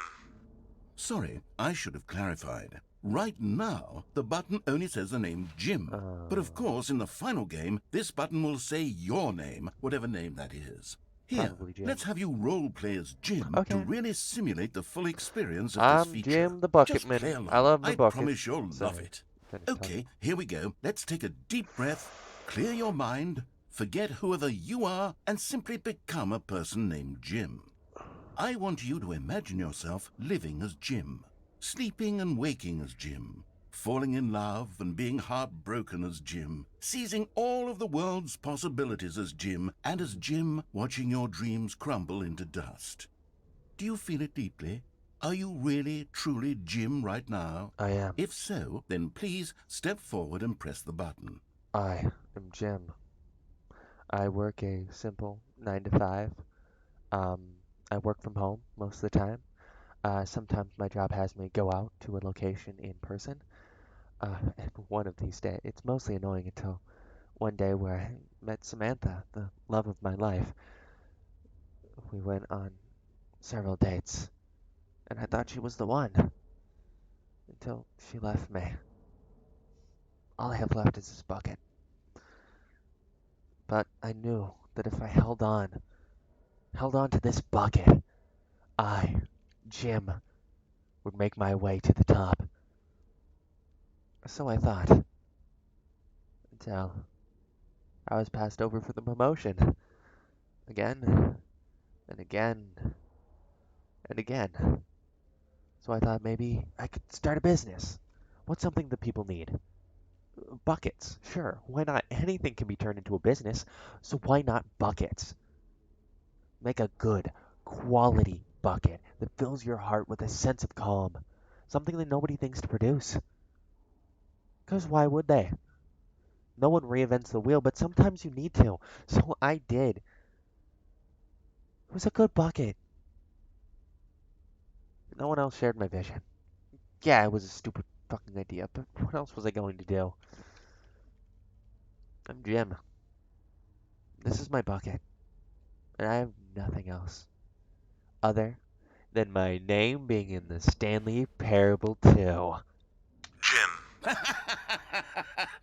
Sorry, I should have clarified. Right now, the button only says the name Jim. But of course, in the final game, this button will say your name, whatever name that is. Here, Probably Jim. let's have you roleplay as Jim Okay. to really simulate the full experience of this I'm feature. Jim the Just play Bucketman. along. I love the I bucket. promise you'll Sorry. love it. Finish talking. Okay, here we go. Let's take a deep breath, clear your mind, forget whoever you are, and simply become a person named Jim. I want you to imagine yourself living as Jim, sleeping and waking as Jim, falling in love and being heartbroken as Jim, seizing all of the world's possibilities as Jim, and as Jim watching your dreams crumble into dust. Do you feel it deeply? Are you really, truly Jim right now? I am. If so, then please step forward and press the button. I am Jim. I work a simple 9 to 5. I work from home most of the time. Sometimes my job has me go out to a location in person. And one of these days, it's mostly annoying until one day where I met Samantha, the love of my life. We went on several dates, and I thought she was the one until she left me. All I have left is this bucket. But I knew that if I held on to this bucket, I, Jim, would make my way to the top. So I thought, until I was passed over for the promotion. Again, and again, and again. So I thought maybe I could start a business. What's something that people need? Buckets. Sure, why not? Anything can be turned into a business, so why not buckets? Make a good, quality bucket that fills your heart with a sense of calm. Something that nobody thinks to produce. Because why would they? No one reinvents the wheel, but sometimes you need to. So I did. It was a good bucket. No one else shared my vision. Yeah, it was a stupid fucking idea, but what else was I going to do? I'm Jim. This is my bucket, and I have nothing else other than my name being in the Stanley Parable 2. Jim.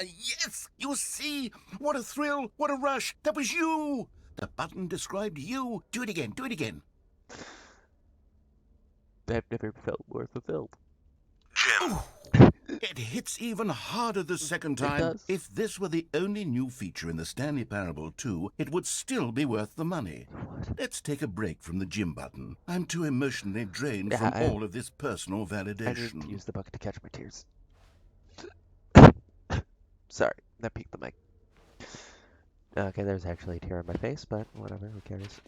Yes, you see? What a thrill, what a rush. That was you. The button described you. Do it again, do it again. I've never felt more fulfilled. Jim! It hits even harder the second It time. does. If this were the only new feature in the Stanley Parable 2, it would still be worth the money. What? Let's take a break from the gym button. I'm too emotionally drained Yeah, from all of this personal I need to validation. use the bucket to catch my tears. Sorry, that peaked the mic. Okay, there's actually a tear on my face, but whatever, who cares?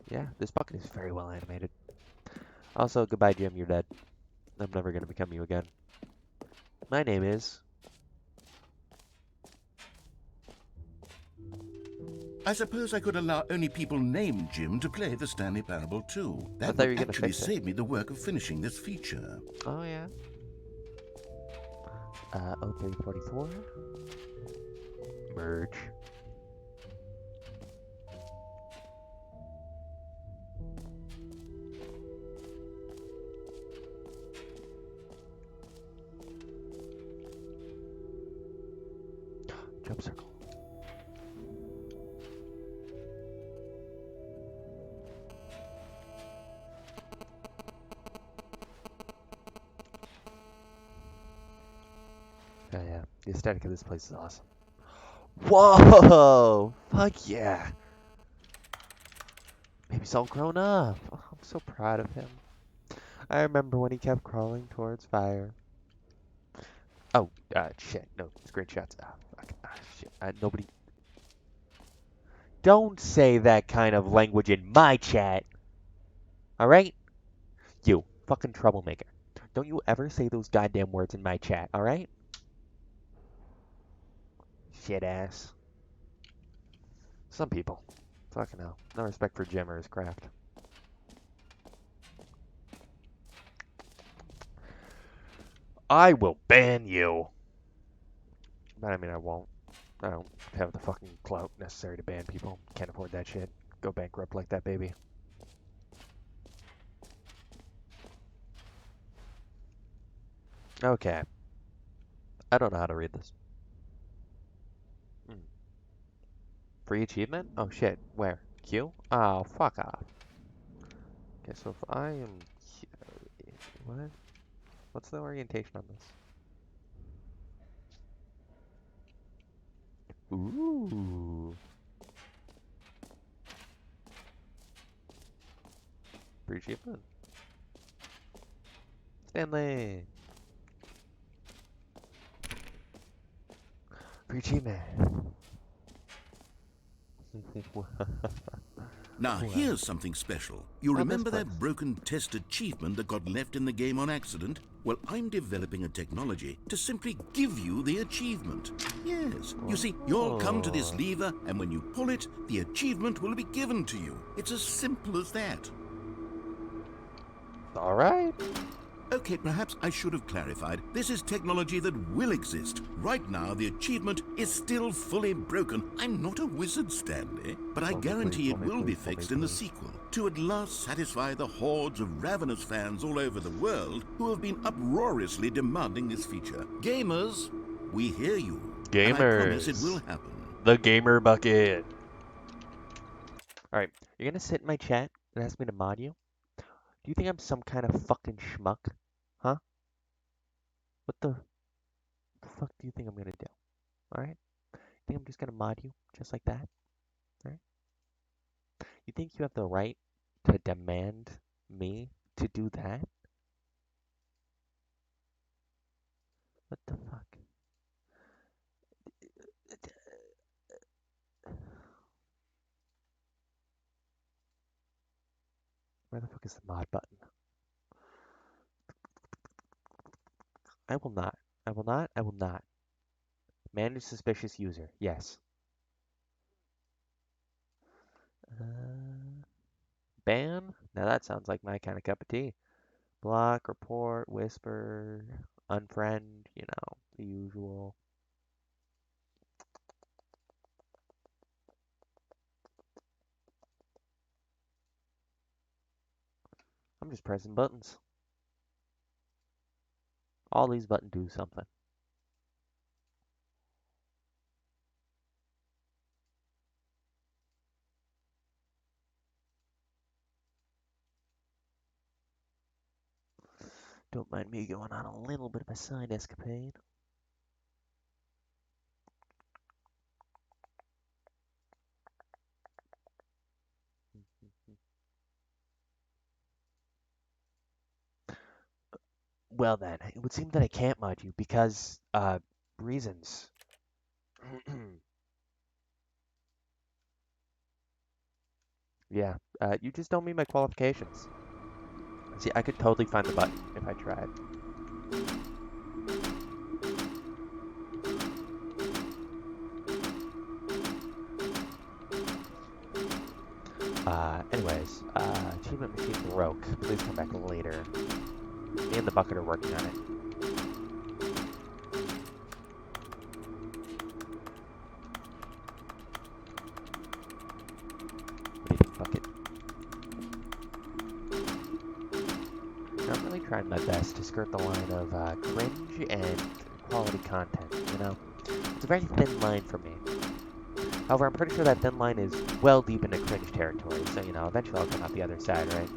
Yeah, this bucket is very well animated. Also, goodbye, Jim, you're dead. I'm never gonna become you again. My name is... I suppose I could allow only people named Jim to play the Stanley Parable 2. I That thought you would were gonna actually fix it. save me the work of finishing this feature. Oh, yeah. 0344. Merge. Jump circle. Oh, yeah. The aesthetic of this place is awesome. Whoa! Fuck yeah! Baby's all grown up. Oh, I'm so proud of him. I remember when he kept crawling towards fire. Oh, shit. No, screenshots. Ah, fuck. Ah, shit. Nobody. Don't say that kind of language in my chat. Alright? You, fucking troublemaker. Don't you ever say those goddamn words in my chat, alright? Shit ass. Some people. Fucking hell. No respect for Jim or his craft. I will ban you. But I mean, I won't. I don't have the fucking clout necessary to ban people. Can't afford that shit. Go bankrupt like that, baby. Okay. I don't know how to read this. Hmm. Free achievement? Oh shit. Where? Q? Oh, fuck off. Okay, so if I am... What? What's the orientation on this? Ooh. Free achievement. Stanley. Free achievement. Now, Wow. here's something special. You Oh, this remember place. that broken test achievement that got left in the game on accident? Well, I'm developing a technology to simply give you the achievement. Yes, you see, you'll come to this Oh. lever, and when you pull it, the achievement will be given to you. It's as simple as that. Alright. Okay, perhaps I should have clarified. This is technology that will exist. Right now, the achievement is still fully broken. I'm not a wizard, Stanley, but I Pull me, please, guarantee pull it me, will be please, pull me, fixed in the please. sequel to at last satisfy the hordes of ravenous fans all over the world who have been uproariously demanding this feature. Gamers, we hear you, and I promise it will Gamers. happen. The gamer bucket. Alright, you're gonna sit in my chat and ask me to mod you? Do you think I'm some kind of fucking schmuck? Huh? What the fuck do you think I'm gonna do? Alright? Think I'm just gonna mod you just like that? Alright? You think you have the right to demand me to do that? What the fuck? Where the fuck is the mod button? I will not. I will not. I will not. Manage suspicious user. Yes. Uh, ban? Now that sounds like my kind of cup of tea. Block, report, whisper, unfriend, you know, the usual. I'm just pressing buttons. All these buttons do something. Don't mind me going on a little bit of a side escapade. Well then, it would seem that I can't mod you because, reasons. Yeah, you just don't meet my qualifications. See, I could totally find the button if I tried. Anyways, achievement machine broke. Please come back later. Me and the bucket are working on it. Waiting bucket. I'm really trying my best to skirt the line of cringe and quality content, you know? It's a very thin line for me. However, I'm pretty sure that thin line is well deep into cringe territory, so, you know, eventually I'll come out the other side, right?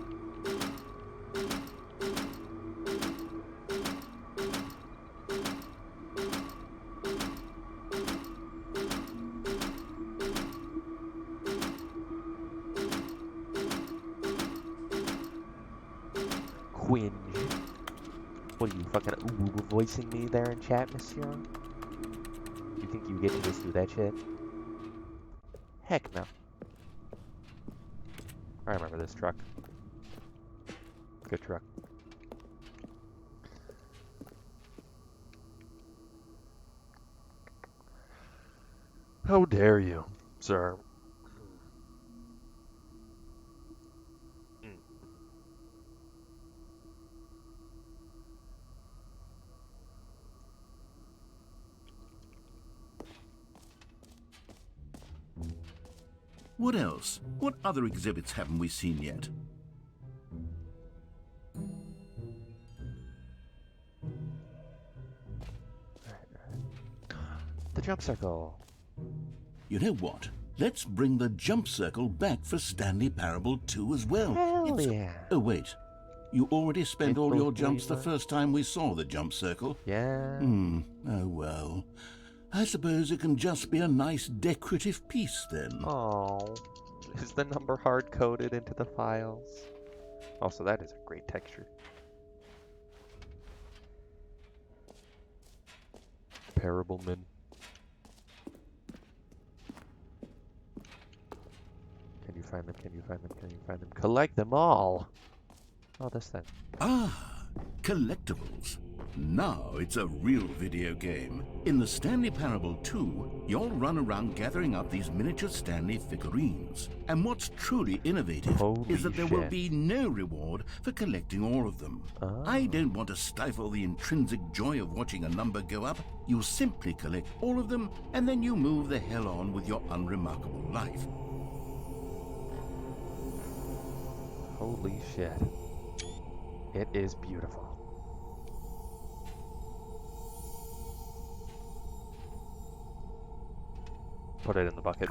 Quinge. What are you, fucking voicing me there in chat, monsieur? You think you get to just do that shit? Heck no. I remember this truck. Good truck. How dare you, sir? What else? What other exhibits haven't we seen yet? The jump circle. You know what? Let's bring the jump circle back for Stanley Parable 2 as well. Hell yeah. Oh, wait. You already spent all your jumps the first time we saw the jump circle? Yeah. Oh, well. I suppose it can just be a nice decorative piece then. Oh. Is the number hard-coded into the files? Also, that is a great texture. Parableman. Can you find them? Can you find them? Can you find them? Collect them all! Oh, this thing. Ah, collectibles. Now it's a real video game. In the Stanley Parable 2, you'll run around gathering up these miniature Stanley figurines. And what's truly innovative is that there will be no reward for collecting all of them. Oh. I don't want to stifle the intrinsic joy of watching a number go up. You simply collect all of them, and then you move the hell on with your unremarkable life. Holy shit. It is beautiful. Put it in the bucket.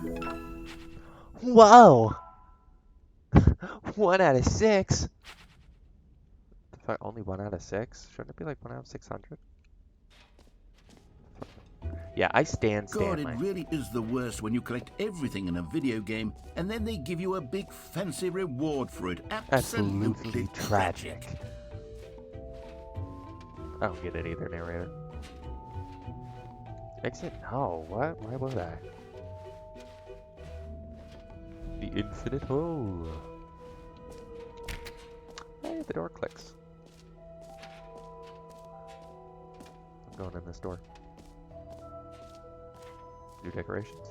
Whoa! 1 out of 6? The fuck, only 1 out of 6? Shouldn't it be like 1 out of 600? Yeah, I stand Stanley. God, it really is the worst when you collect everything in a video game and then they give you a big fancy reward for it. Absolutely tragic. I don't get it either, narrator. Exit? No, what? Why would I? The infinite hole. Hey, the door clicks. I'm going in this door. New decorations.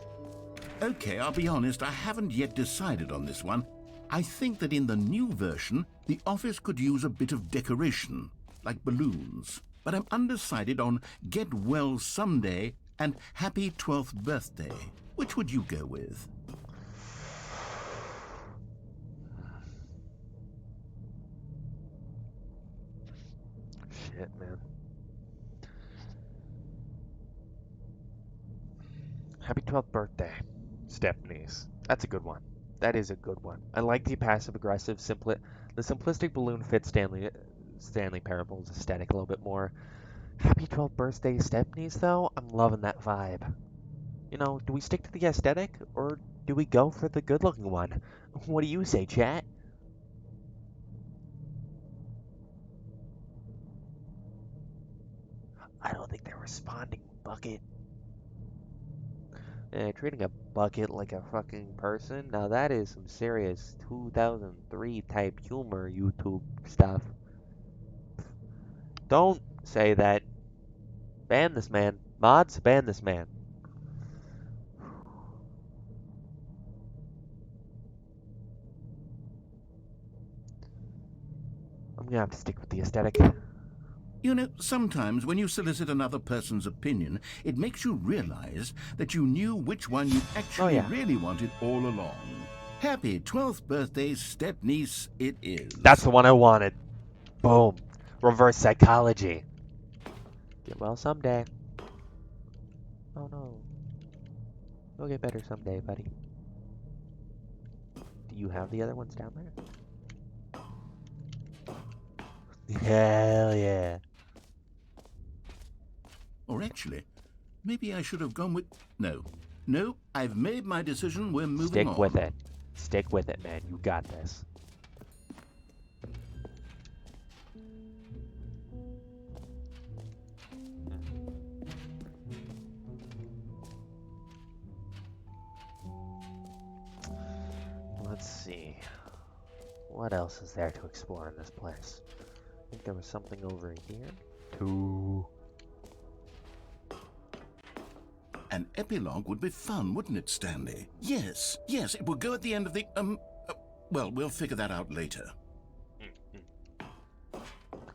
Okay, I'll be honest, I haven't yet decided on this one. I think that in the new version, the office could use a bit of decoration, like balloons. But I'm undecided on Get Well Someday and Happy 12th Birthday. Which would you go with? Shit, man. Happy 12th birthday, Stephanie's. That's a good one. That is a good one. I like the passive-aggressive, the simplistic balloon fits Stanley Parable's aesthetic a little bit more. Happy 12th birthday Stepneys, though? I'm loving that vibe. You know, do we stick to the aesthetic, or do we go for the good-looking one? What do you say, chat? I don't think they're responding, Bucket. Treating a bucket like a fucking person? Now that is some serious 2003 type humor YouTube stuff. Don't say that. Ban this man. Mods, ban this man. I'm gonna have to stick with the aesthetic. You know, sometimes when you solicit another person's opinion, it makes you realize that you knew which one you actually really wanted all along. Happy 12th birthday, step-niece, it is. That's the one I wanted. Boom. Reverse psychology. Get well someday. Oh no. You'll get better someday, buddy. Do you have the other ones down there? Hell yeah. Or actually, maybe I should have gone with... No, I've made my decision. We're moving on. Stick with it. Stick with it, man. You got this. Let's see. What else is there to explore in this place? I think there was something over here. An epilogue would be fun, wouldn't it, Stanley? Yes, it would go at the end of the, well, we'll figure that out later.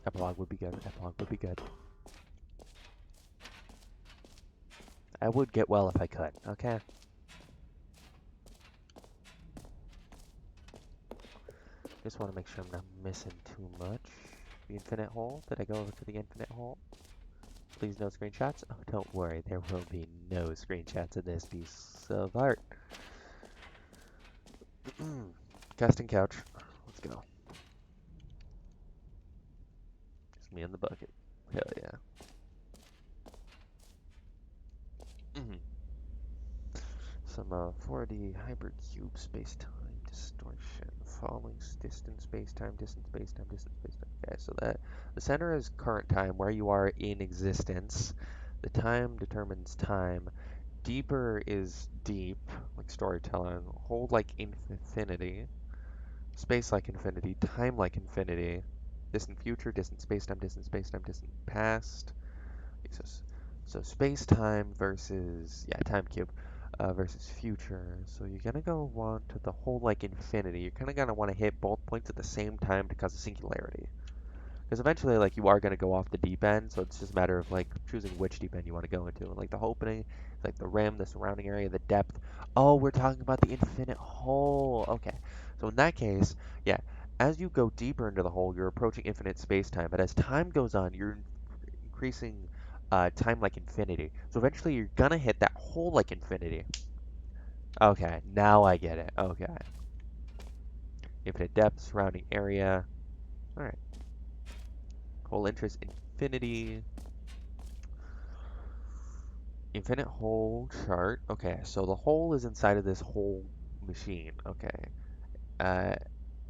Epilogue would be good. Epilogue would be good. I would get well if I could, okay? Just want to make sure I'm not missing too much. The infinite hole. Did I go over to the infinite hole? Please no screenshots. Oh, don't worry. There will be no screenshots of this piece of art. Casting couch. Let's go. Just me and the bucket. Hell yeah. Some 4D hypercube space-time distortion. Falling distance space-time, distance space-time, distance space-time. Okay, so that the center is current time, where you are in existence. The time determines time. Deeper is deep, like storytelling. Hold like infinity. Space like infinity. Time like infinity. Distant future, distant space-time, distant space-time, distant past. Okay, so space-time versus, yeah, time cube. Versus future. So you're gonna go want to the whole like infinity. You're kind of gonna want to hit both points at the same time to cause a singularity. Because eventually, like, you are gonna go off the deep end, so it's just a matter of like choosing which deep end you want to go into. And like the opening, like the rim, the surrounding area, the depth. Oh, we're talking about the infinite hole. Okay, so in that case, yeah, as you go deeper into the hole, you're approaching infinite space-time. But as time goes on, you're increasing time like infinity. So eventually you're gonna hit that hole like infinity. Okay, now I get it. Okay. Infinite depth, surrounding area. Alright. Hole interest, infinity. Infinite hole chart. Okay, so the hole is inside of this whole machine. Okay.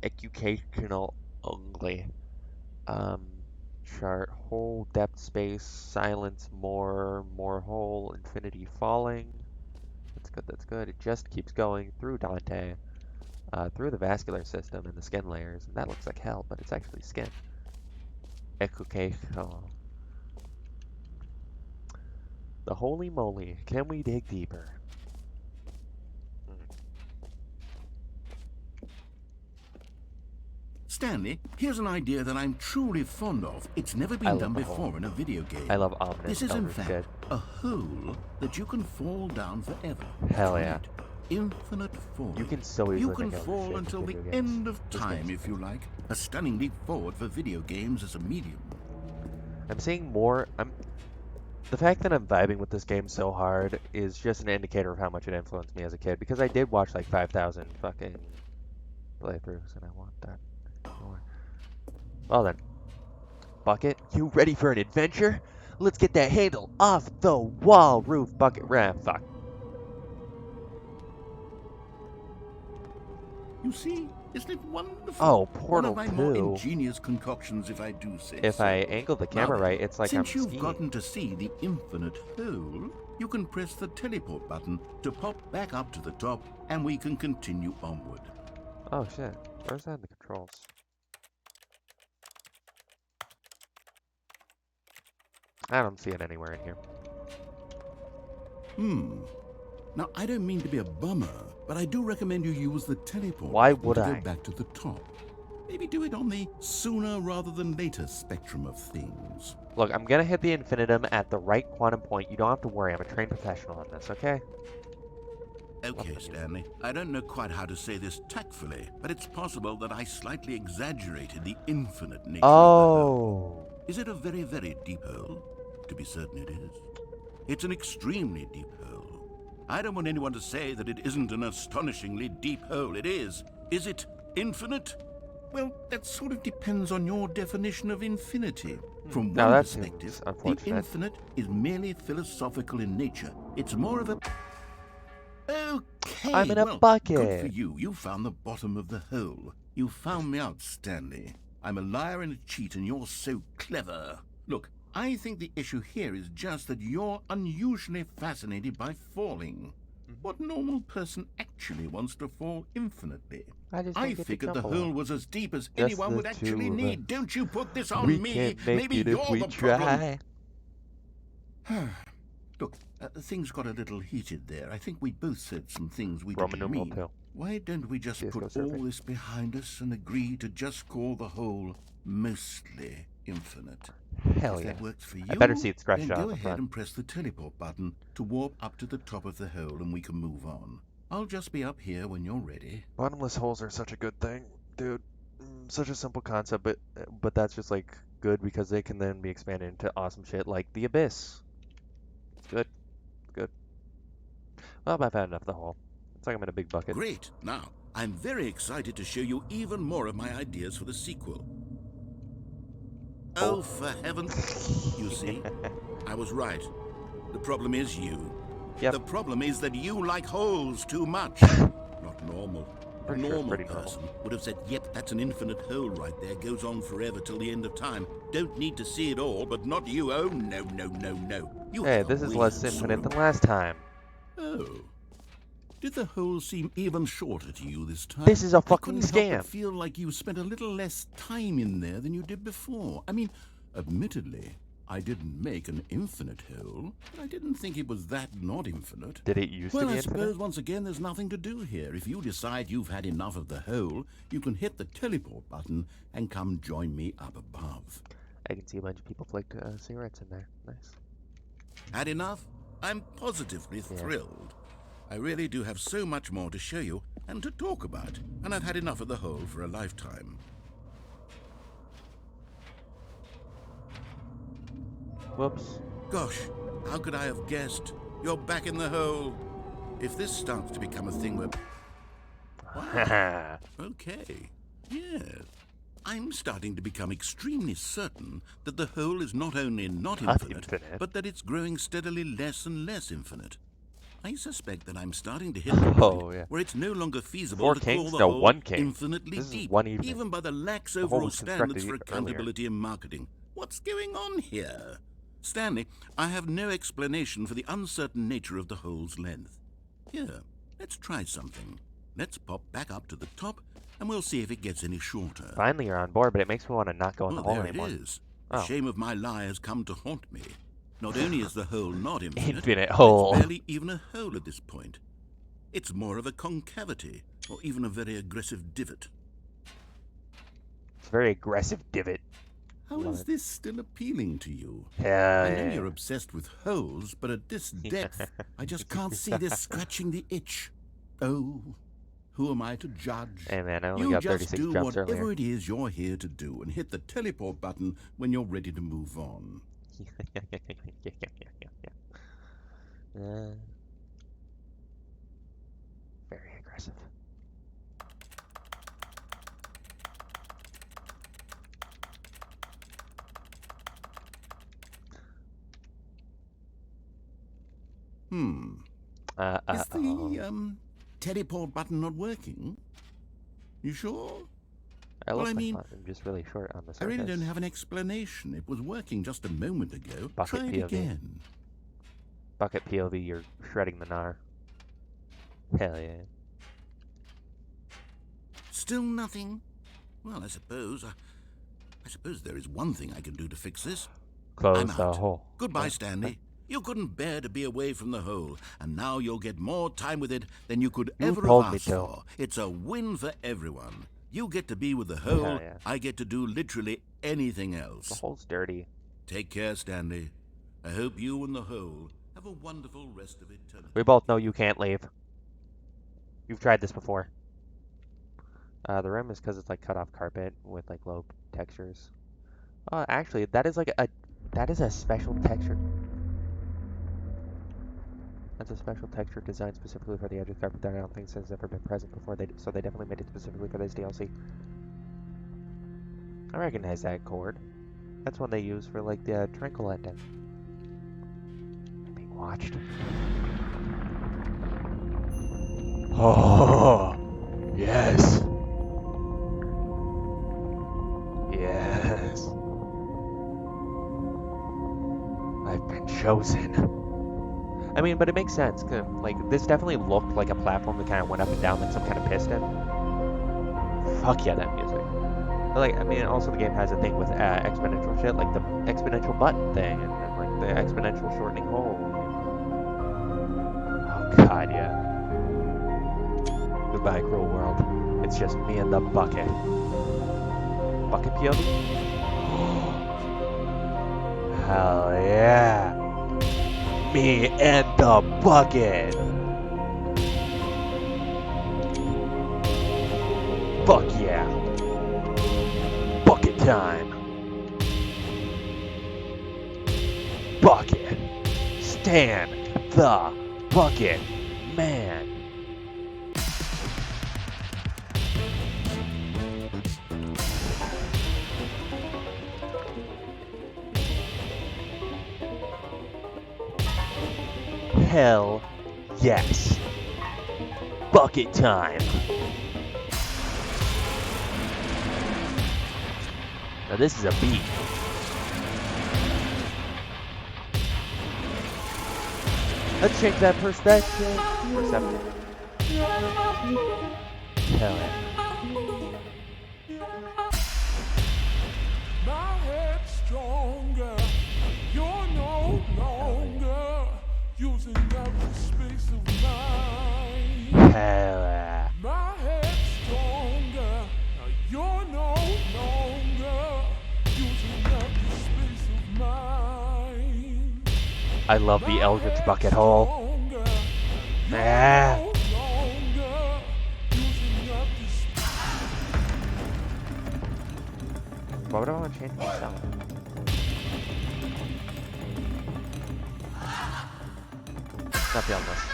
Educational only. Chart, hole, depth, space, silence, more hole, infinity falling. That's good, that's good. It just keeps going through Dante, through the vascular system and the skin layers. And that looks like hell, but it's actually skin. Educational. The holy moly, can we dig deeper? Stanley, here's an idea that I'm truly fond of. It's never been done before in a video game. I love ominous. This is in fact a hole that you can fall down forever. Hell yeah. Infinite fall. You can so easily You can fall until the end of time, if you like. A stunning leap forward for video games as a medium. I'm seeing more. The fact that I'm vibing with this game so hard is just an indicator of how much it influenced me as a kid. Because I did watch like 5,000 fucking playthroughs, and I want that more. Well then, bucket. You ready for an adventure? Let's get that handle off the wall, roof bucket ramp. Fuck. You see, isn't it wonderful? Oh, One of Portal my more 2. ingenious concoctions, if I do say If so. I angle the Now camera then, right, it's like I'm since you've skiing. gotten to see the infinite hole, you can press the teleport button to pop back up to the top, and we can continue onward. Oh shit, where's that in the controls? I don't see it anywhere in here. Now, I don't mean to be a bummer, but I do recommend you use the teleport Why button would to I? go back to the top. Maybe do it on the sooner rather than later spectrum of things. Look, I'm gonna hit the infinitum at the right quantum point. You don't have to worry, I'm a trained professional on this, okay? Okay, Stanley, I don't know quite how to say this tactfully, but it's possible that I slightly exaggerated the infinite nature of the hole. Oh. Is it a very, very deep hole? To be certain it is. It's an extremely deep hole. I don't want anyone to say that it isn't an astonishingly deep hole. It is. Is it infinite? Well, that sort of depends on your definition of infinity. From Now one that perspective, seems the unfortunate. infinite is merely philosophical in nature. It's more of a... Okay, I'm in a well, bucket. good for you. You found the bottom of the hole. You found me out, Stanley. I'm a liar and a cheat, and you're so clever. Look, I think the issue here is just that you're unusually fascinated by falling. What normal person actually wants to fall infinitely? I figured the hole was as deep as anyone would actually need. Don't you put this on me. We can't make Maybe it you're if we the try. problem. Look, things got a little heated there. I think we both said some things we Roman didn't numeral mean. 2. Why don't we just CS:GO put survey. all this behind us and agree to just call the hole mostly infinite? Hell If yeah. that works for you, I better see it then scratched out go on the ahead front. and press the teleport button to warp up to the top of the hole and we can move on. I'll just be up here when you're ready. Bottomless holes are such a good thing, dude. Such a simple concept, but that's just like good because they can then be expanded into awesome shit like the abyss. It's good. It's good. Well, I've had enough of the hole. It's like I'm in a big bucket. Great. Now, I'm very excited to show you even more of my ideas for the sequel. Oh, for heaven. You see, I was right. The problem is you. Yep. The problem is that you like holes too much. Not normal. A Pretty sure it's normal pretty normal. person would have said, yep, that's an infinite hole right there. Goes on forever till the end of time. Don't need to see it all, but not you. Oh, no, no, no, no. You Hey, have a this is weird less sort infinite of... than last time. Oh. Did the hole seem even shorter to you this time? This is a I fucking couldn't help scam. but feel like you spent a little less time in there than you did before. I mean, admittedly, I didn't make an infinite hole, but I didn't think it was that not infinite. Did it used to Well, be I infinite? suppose once again there's nothing to do here. If you decide you've had enough of the hole, you can hit the teleport button and come join me up above. I can see a bunch of people flicked cigarettes in there. Nice. Had enough? I'm positively thrilled. I really do have so much more to show you and to talk about, and I've had enough of the hole for a lifetime. Whoops. Gosh, how could I have guessed? You're back in the hole. If this starts to become a thing where... Wow. Okay. Yes. I'm starting to become extremely certain that the hole is not only not infinite, but that it's growing steadily less and less infinite. I suspect that I'm starting to hit the point where it's no longer feasible to call the hole infinitely deep, even by the lax overall standards for accountability and marketing. What's going on here? Stanley, I have no explanation for the uncertain nature of the hole's length. Here, let's try something. Let's pop back up to the top, and we'll see if it gets any shorter. Finally, you're on board, but it makes me want to not go in the hole there anymore. It is. The shame of my lie has come to haunt me. Not only is the hole not infinite hole. It's barely even a hole at this point. It's more of a concavity, or even a very aggressive divot. It's a very aggressive divot. How is this still appealing to you? Hell I know you're obsessed with holes, but at this depth, I just can't see this scratching the itch. Oh, who am I to judge? Hey man, I only got 36 jumps earlier. You just do whatever it is you're here to do and hit the teleport button when you're ready to move on. Very aggressive. Is the, teleport button not working? You sure? I Well, love I my mean, font. I'm just really short on the I really don't surface. have an explanation. It was working just a moment ago. Bucket Try it POV. again. Bucket POV, you're shredding the gnar. Hell yeah. Still nothing? Well, I suppose there is one thing I can do to fix this. I'm Close the out. hole. Goodbye, Stanley. You couldn't bear to be away from the hole, and now you'll get more time with it than you could You ever told have me asked to. for. It's a win for everyone. You get to be with the Hell hole. yeah. I get to do literally anything else. The hole's dirty. Take care, Stanley. I hope you and the hole have a wonderful rest of eternity. We both know you can't leave. You've tried this before. The rim is because it's like cut off carpet with like low textures. Actually, that is a special texture. That's a special texture designed specifically for the edge of carpet that I don't think has ever been present before. So they definitely made it specifically for this DLC. I recognize that chord. That's one they use for like the tranquil ending. I'm being watched. Oh, yes. Yes. I've been chosen. I mean, but it makes sense. Like, this definitely looked like a platform that kind of went up and down like some kind of piston. Fuck yeah, that music. But, like, I mean, also the game has a thing with exponential shit, like the exponential button thing, and then, like, the exponential shortening hole. Oh, God, yeah. Goodbye, cruel world. It's just me and the bucket. Bucket POV? Hell yeah. Me and the bucket. Fuck yeah. Bucket time. Bucket. Stan the bucket man. Hell yes. Bucket time. Now this is a beat. Let's change that perspective. Perceptive. Hell yeah. My head's stronger. You're no longer using up the space of mind. Hell yeah. My head's stronger. You're no longer using up the space of mind. I love the Eldritch bucket hole. Ah. Why would I want to change myself? Not the illness.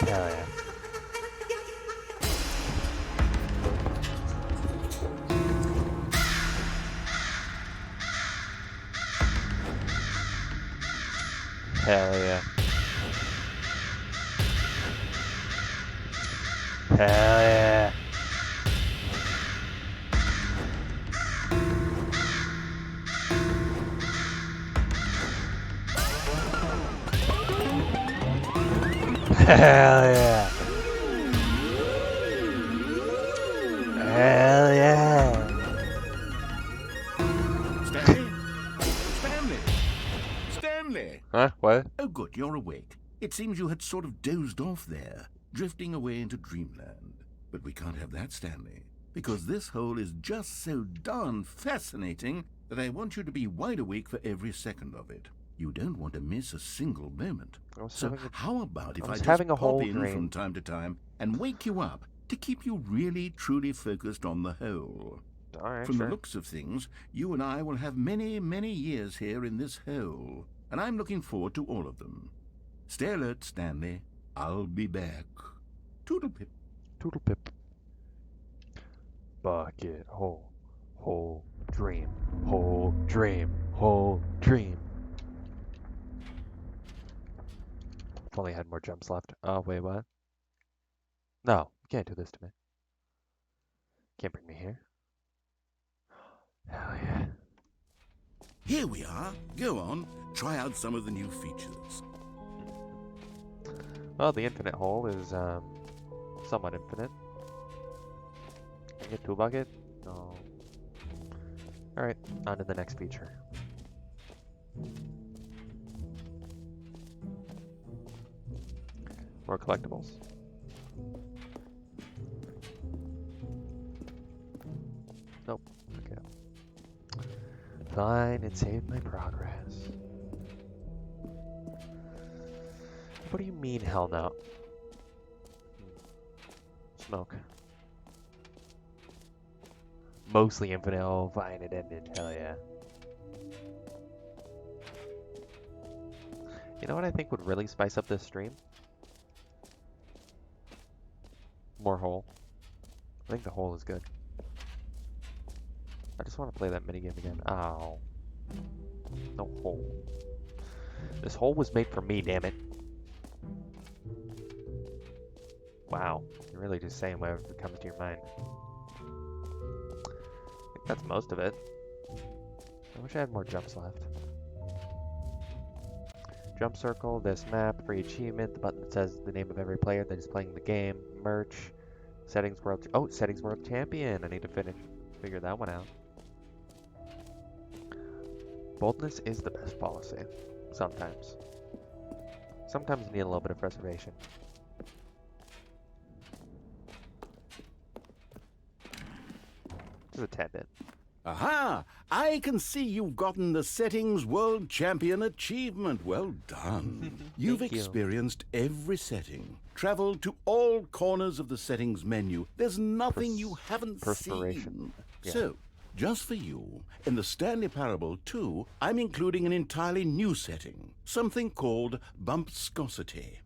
Hell yeah. Hell yeah. Hell yeah. Hell yeah. Hell yeah. Stanley? Stanley? Stanley? Huh? What? Oh, good, you're awake. It seems you had sort of dozed off there, drifting away into dreamland. But we can't have that, Stanley, because this hole is just so darn fascinating that I want you to be wide awake for every second of it. You don't want to miss a single moment. So how about if I just having a pop whole in dream. from time to time and wake you up to keep you really, truly focused on the hole. Alright, From the sure. looks of things, you and I will have many, many years here in this hole, and I'm looking forward to all of them. Stay alert, Stanley. I'll be back. Toodle-pip. Toodle-pip. Bucket, hole, hole, dream, hole, dream, hole, dream. If only I had more jumps left. Oh, wait, what? No, you can't do this to me. Can't bring me here. Hell yeah. Here we are. Go on. Try out some of the new features. Well, the infinite hole is, somewhat infinite. Can I get to a bucket? No. Alright, on to the next feature. More collectibles. Nope. Okay. Fine, it saved my progress. What do you mean, hell no? Smoke. Mostly infinite. Oh, fine, it ended. Hell yeah. You know what I think would really spice up this stream? More hole. I think the hole is good. I just want to play that minigame again. Ow. No hole. This hole was made for me, damn it. Wow. You're really just saying whatever comes to your mind. I think that's most of it. I wish I had more jumps left. Jump circle, this map, free achievement, the button that says the name of every player that is playing the game, merch, settings world, settings world champion. I need to figure that one out. Boldness is the best policy. Sometimes. Sometimes you need a little bit of preservation. Just a tad bit. Aha! I can see you've gotten the Settings World Champion achievement. Well done. You've Thank you. experienced every setting, traveled to all corners of the settings menu. There's nothing you haven't Perspiration. seen. Yeah. So, just for you, in the Stanley Parable 2, I'm including an entirely new setting, something called bumpscosity.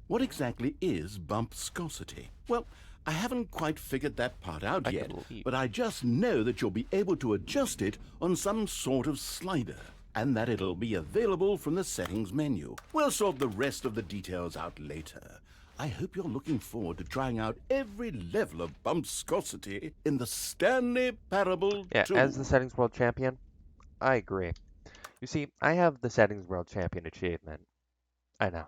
What exactly is bumpscosity? Well, I haven't quite figured that part out I can yet, believe. but I just know that you'll be able to adjust it on some sort of slider, and that it'll be available from the settings menu. We'll sort the rest of the details out later. I hope you're looking forward to trying out every level of bumpscosity in the Stanley Parable 2. Yeah, as the settings world champion, I agree. You see, I have the settings world champion achievement. I know.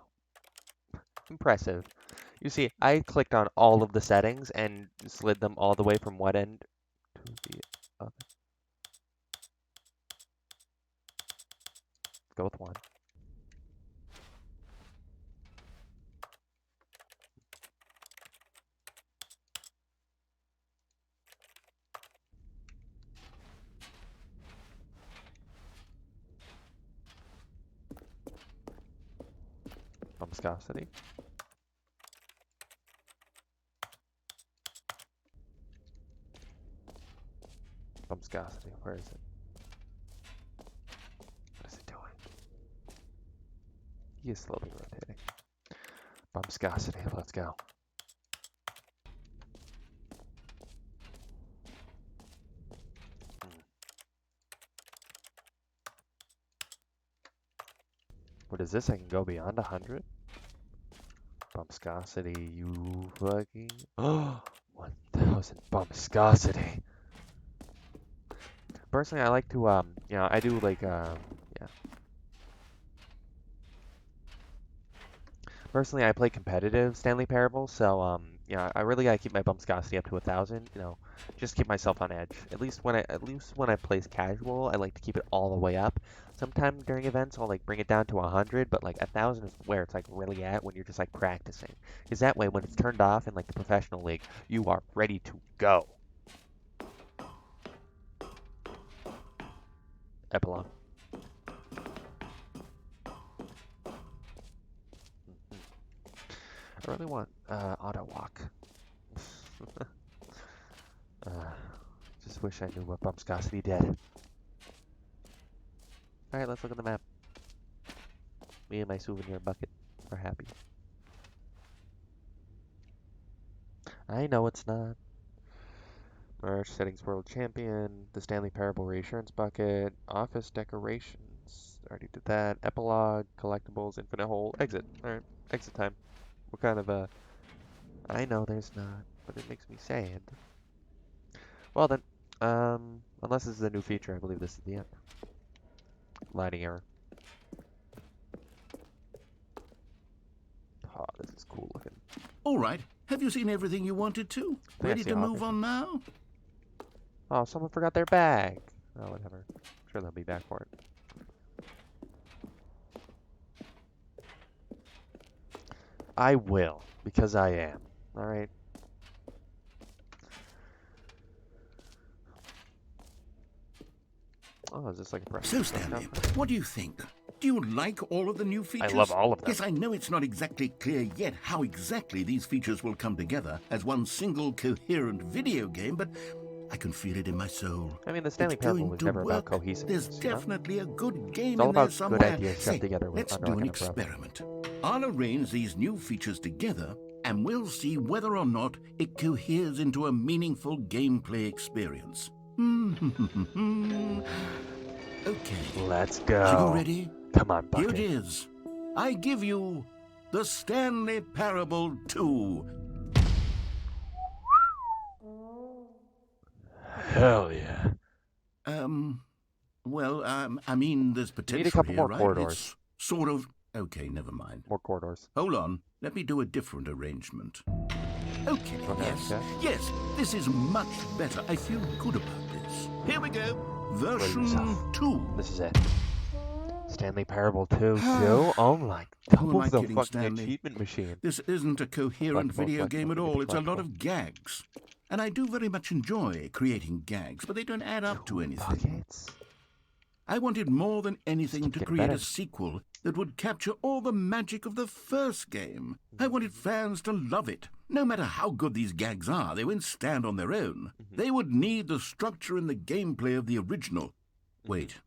Impressive. You see, I clicked on all of the settings and slid them all the way from one end to the other. Go with one. Bumpscosity. Bumpscosity, where is it? What is it doing? He is slowly rotating. Bumpscosity, let's go. What is this? I can go beyond 100? Bumpscosity, you fucking... Oh! 1000 bumpscosity! Personally, I like to, you know, I do like, yeah. Personally, I play competitive Stanley Parable, so, you know, I really gotta keep my bumpscosity up to 1000, you know, just keep myself on edge. At least when I play casual, I like to keep it all the way up. Sometimes during events, I'll like bring it down to 100, but like 1000 is where it's like really at when you're just like practicing. Because that way, when it's turned off in like the professional league, you are ready to go. Epilogue. I really want auto walk. Uh, just wish I knew what Bumpscosity did. Alright, let's look at the map. Me and my souvenir bucket are happy. I know it's not. Merch, settings world champion, the Stanley Parable reassurance bucket, office decorations. Already did that. Epilogue, collectibles, infinite hole, exit. Alright, exit time. What kind of I know there's not, but it makes me sad. Well then, unless this is a new feature, I believe this is the end. Lighting error. Oh, this is cool looking. All right. Have you seen everything you wanted to? Ready to move on now? Oh, someone forgot their bag. Oh, whatever. I'm sure they'll be back for it. I will, because I am. Alright. Oh, is this like a press? So, Stanley, what do you think? Do you like all of the new features? I love all of them. Yes, I know it's not exactly clear yet how exactly these features will come together as one single coherent video game, but I can feel it in my soul. I mean, the Stanley Parable was never about cohesiveness. There's definitely a good game it's all in there about somewhere. good ideas shoved Say, together with let's do an an experiment. I'll arrange these new features together, and we'll see whether or not it coheres into a meaningful gameplay experience. Okay. Let's go. Are you ready? Come on, Bucket. Here it is. I give you the Stanley Parable 2. Hell yeah. Well, I mean, there's potential need a couple here, more right? corridors. It's sort of... Okay, never mind. More corridors. Hold on. Let me do a different arrangement. Okay, yes. Okay. Yes, this is much better. I feel good about this. Here we go. Version 2. This is it. Stanley Parable 2 too? Oh my, double the kidding, fucking Stanley? achievement machine. This isn't a coherent video game at all. It's a lot collectible. of gags. And I do very much enjoy creating gags, but they don't add up to anything. Buckets. I wanted more than anything Keep to getting create better. a sequel that would capture all the magic of the first game. I wanted fans to love it. No matter how good these gags are, they won't stand on their own. They would need the structure and the gameplay of the original. Wait,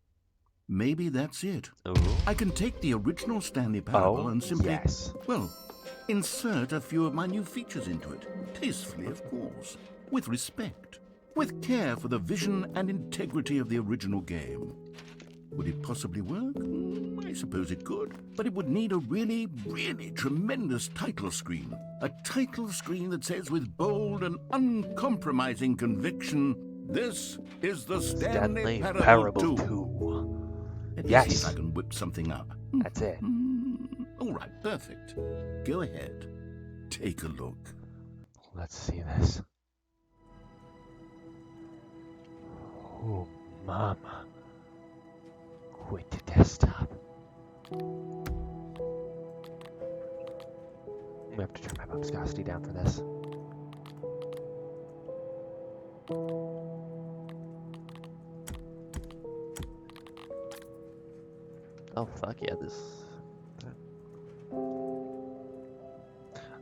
maybe that's it. Ooh. I can take the original Stanley Parable Oh, and simply, yes. well, insert a few of my new features into it. Tastefully, of course. With respect. With care for the vision and integrity of the original game. Would it possibly work? I suppose it could. But it would need a really, really tremendous title screen. A title screen that says with bold and uncompromising conviction, "This is the Stanley Parable 2. Let me see Yes. if I can whip something up. That's it. All right, perfect. Go ahead. Take a look. Let's see this. Oh, mama. Quit the desktop. I'm gonna have to turn my viscosity down for this. Oh, fuck yeah, this...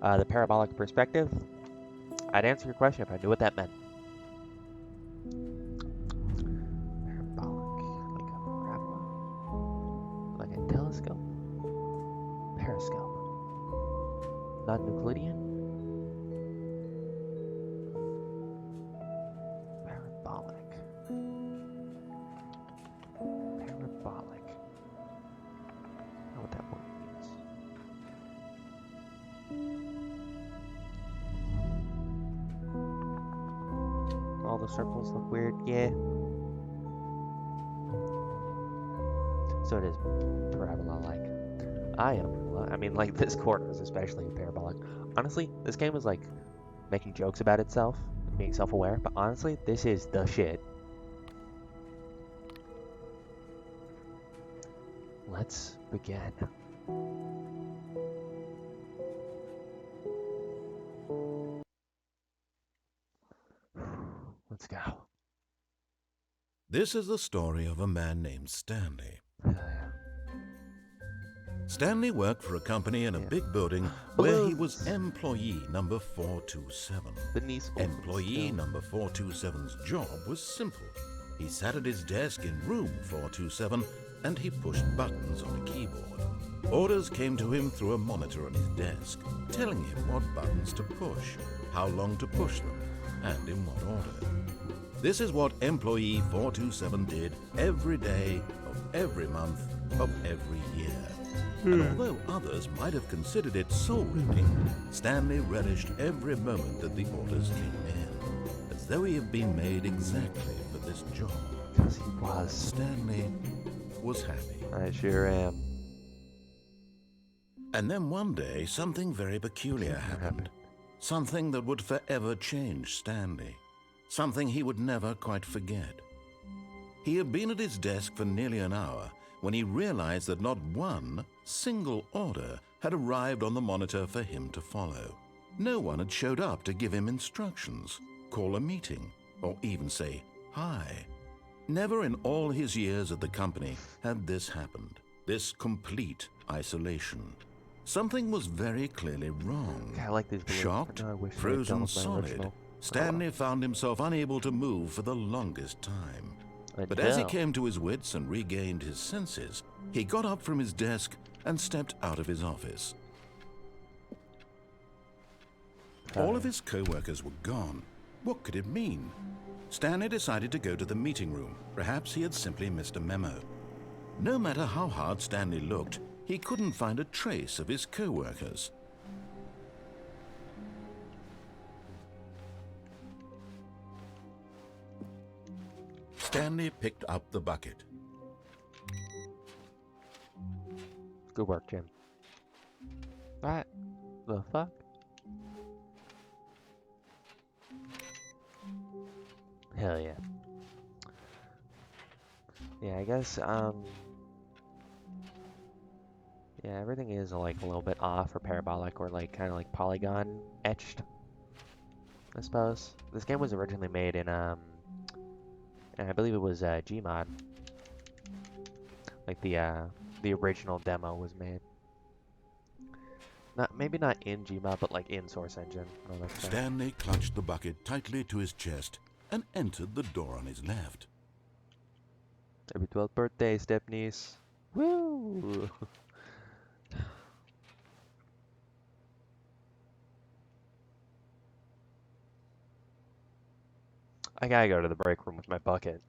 the parabolic perspective. I'd answer your question if I knew what that meant. Parabolic, like a parabola? Like a telescope? Periscope. Non-Euclidean? Parabolic. Parabolic. I don't know what that word means. All the circles look weird, yeah. So it is parabola-like. I mean, like, this corner is especially parabolic. Honestly, this game is like making jokes about itself, being self-aware, but honestly, this is the shit. Let's begin. Let's go. This is the story of a man named Stanley. Hell yeah. Stanley worked for a company in a big building where he was employee number 427. Employee number 427's job was simple. He sat at his desk in room 427 and he pushed buttons on a keyboard. Orders came to him through a monitor on his desk, telling him what buttons to push, how long to push them, and in what order. This is what employee 427 did every day of every month of every year. And although others might have considered it soul-ripping, Stanley relished every moment that the orders came in, as though he had been made exactly for this job. Because he was. Stanley was happy. I sure am. And then one day, something very peculiar happened. Something that would forever change Stanley. Something he would never quite forget. He had been at his desk for nearly an hour when he realized that not one single order had arrived on the monitor for him to follow. No one had showed up to give him instructions, call a meeting, or even say hi. Never in all his years at the company had this happened, this complete isolation. Something was very clearly wrong. I like these balloons, Shocked, but no, I wish I had frozen done my solid, original. Stanley found himself unable to move for the longest time. But as he came to his wits and regained his senses, he got up from his desk and stepped out of his office. All of his co-workers were gone. What could it mean? Stanley decided to go to the meeting room. Perhaps he had simply missed a memo. No matter how hard Stanley looked, he couldn't find a trace of his co-workers. Stanley picked up the bucket. Good work, Jim. What the fuck? Hell yeah. Yeah, I guess, yeah, everything is like a little bit off or parabolic or like kind of like polygon etched, I suppose. This game was originally made in, and I believe it was Gmod. Like the original demo was made. Maybe not in Gmod, but like in Source Engine. Oh, that's Stanley clutched the bucket tightly to his chest and entered the door on his left. Happy 12th birthday, step niece. Woo! I gotta go to the break room with my bucket.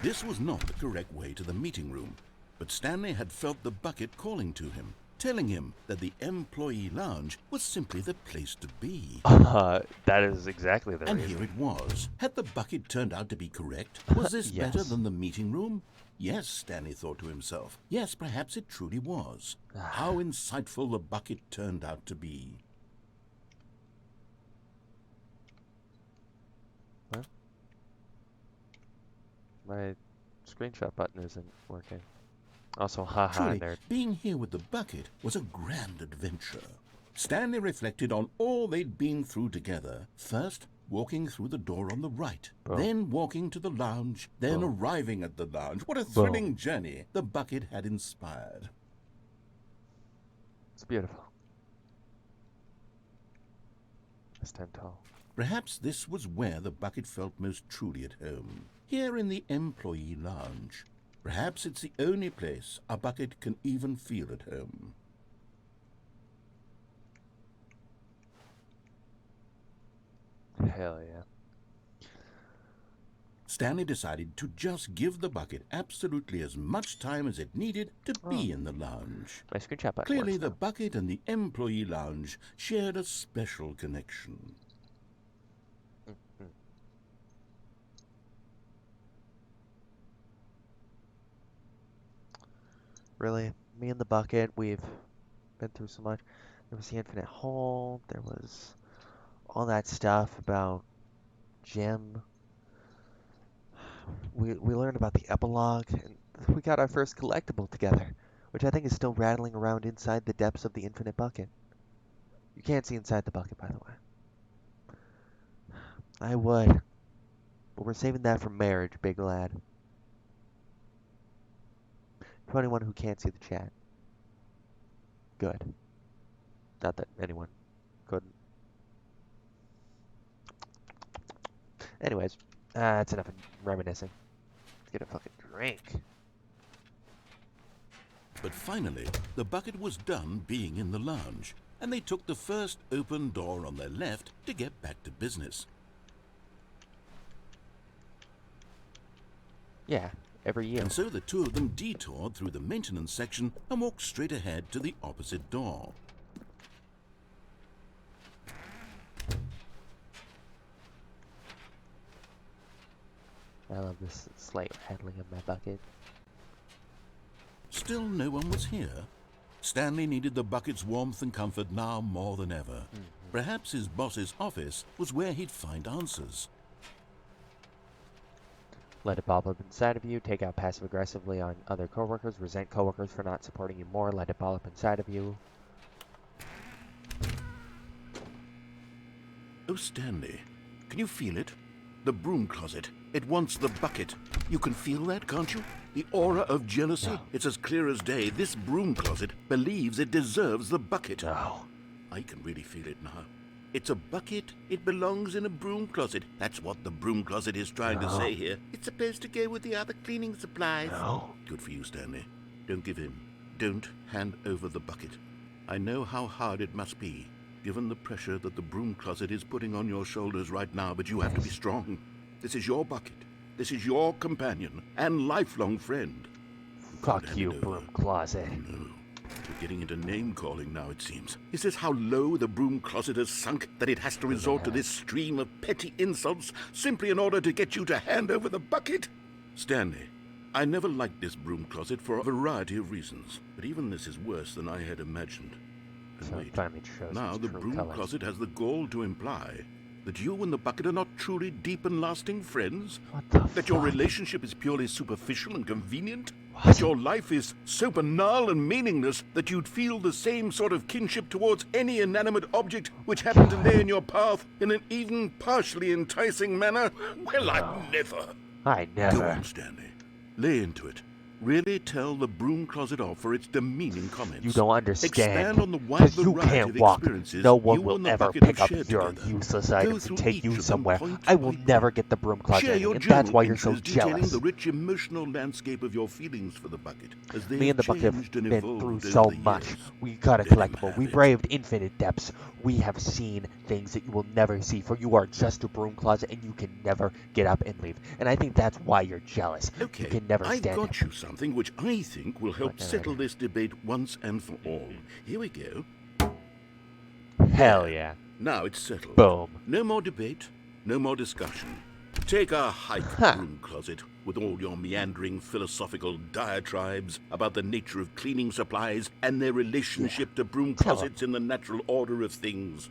This was not the correct way to the meeting room, but Stanley had felt the bucket calling to him, telling him that the employee lounge was simply the place to be. That is exactly the And reason. here it was. Had the bucket turned out to be correct? Was this Yes. better than the meeting room? Yes, Stanley thought to himself. Yes, perhaps it truly was. How insightful the bucket turned out to be. What? My screenshot button isn't working. Also, haha, Truly, nerd. being here with the bucket was a grand adventure. Stanley reflected on all they'd been through together. First, walking through the door on the right, Boom. then walking to the lounge, then Boom. arriving at the lounge. What a Boom. thrilling journey the bucket had inspired. It's beautiful. I stand tall. Perhaps this was where the bucket felt most truly at home, here in the employee lounge. Perhaps it's the only place a bucket can even feel at home. Hell yeah. Stanley decided to just give the bucket absolutely as much time as it needed to be in the lounge. My screenshot button Clearly, works the now. bucket and the employee lounge shared a special connection. Really? Me and the bucket, we've been through so much. There was the infinite hole. There was all that stuff about Jim. We learned about the epilogue, and we got our first collectible together, which I think is still rattling around inside the depths of the infinite bucket. You can't see inside the bucket, by the way. I would, but we're saving that for marriage, big lad. For anyone who can't see the chat. Good. Not that anyone couldn't. Anyways, that's enough of reminiscing. Let's get a fucking drink. But finally, the bucket was done being in the lounge, and they took the first open door on their left to get back to business. Yeah, every year. And so the two of them detoured through the maintenance section and walked straight ahead to the opposite door. I love this slight handling of my bucket. Still no one was here. Stanley needed the bucket's warmth and comfort now more than ever. Perhaps his boss's office was where he'd find answers. Let it ball up inside of you. Take out passive-aggressively on other coworkers. Resent coworkers for not supporting you more. Let it ball up inside of you. Oh, Stanley, can you feel it? The broom closet. It wants the bucket. You can feel that, can't you? The aura of jealousy. No. It's as clear as day. This broom closet believes it deserves the bucket. No. I can really feel it now. It's a bucket. It belongs in a broom closet. That's what the broom closet is trying to say here. It's supposed to go with the other cleaning supplies. No. Good for you, Stanley. Don't give in. Don't hand over the bucket. I know how hard it must be, given the pressure that the broom closet is putting on your shoulders right now, but you have to be strong. This is your bucket. This is your companion and lifelong friend. Fuck you, broom closet. No. We're getting into name-calling now, it seems. Is this how low the broom closet has sunk, that it has to resort to this stream of petty insults simply in order to get you to hand over the bucket? Stanley, I never liked this broom closet for a variety of reasons, but even this is worse than I had imagined. And So it wait, finally shows now its the true broom colors. closet has the gall to imply that you and the bucket are not truly deep and lasting friends? What the That your fuck? relationship is purely superficial and convenient? What? That your life is so banal and meaningless that you'd feel the same sort of kinship towards any inanimate object which happened to lay in your path in an even partially enticing manner? Well, I'd never. I Go never. on, Stanley. Lay into it. Really tell the broom closet off for its demeaning comments. You don't understand. Expand on the wide Because you variety can't of walk. experiences No one you will and the ever bucket pick have up shared your together. useless Go items through and take each you of them somewhere. point I will by never point. get the broom closet Share ending, your and that's general why you're so interest detailing jealous. the rich emotional landscape of your feelings for the bucket, as they Me have and the bucket have changed and been evolved through over so the much. years. We got a Let him collectible. We have it. braved infinite depths. We have seen things that you will never see, for you are just a broom closet and you can never get up and leave. And I think that's why you're jealous. Okay, You can never I've stand got up. you something which I think will help Alright. settle this debate once and for all. Here we go. Hell yeah. Now it's settled. Boom. No more debate, no more discussion. Take a hike, Huh. broom closet, with all your meandering philosophical diatribes about the nature of cleaning supplies and their relationship to broom Tell 'em. closets in the natural order of things.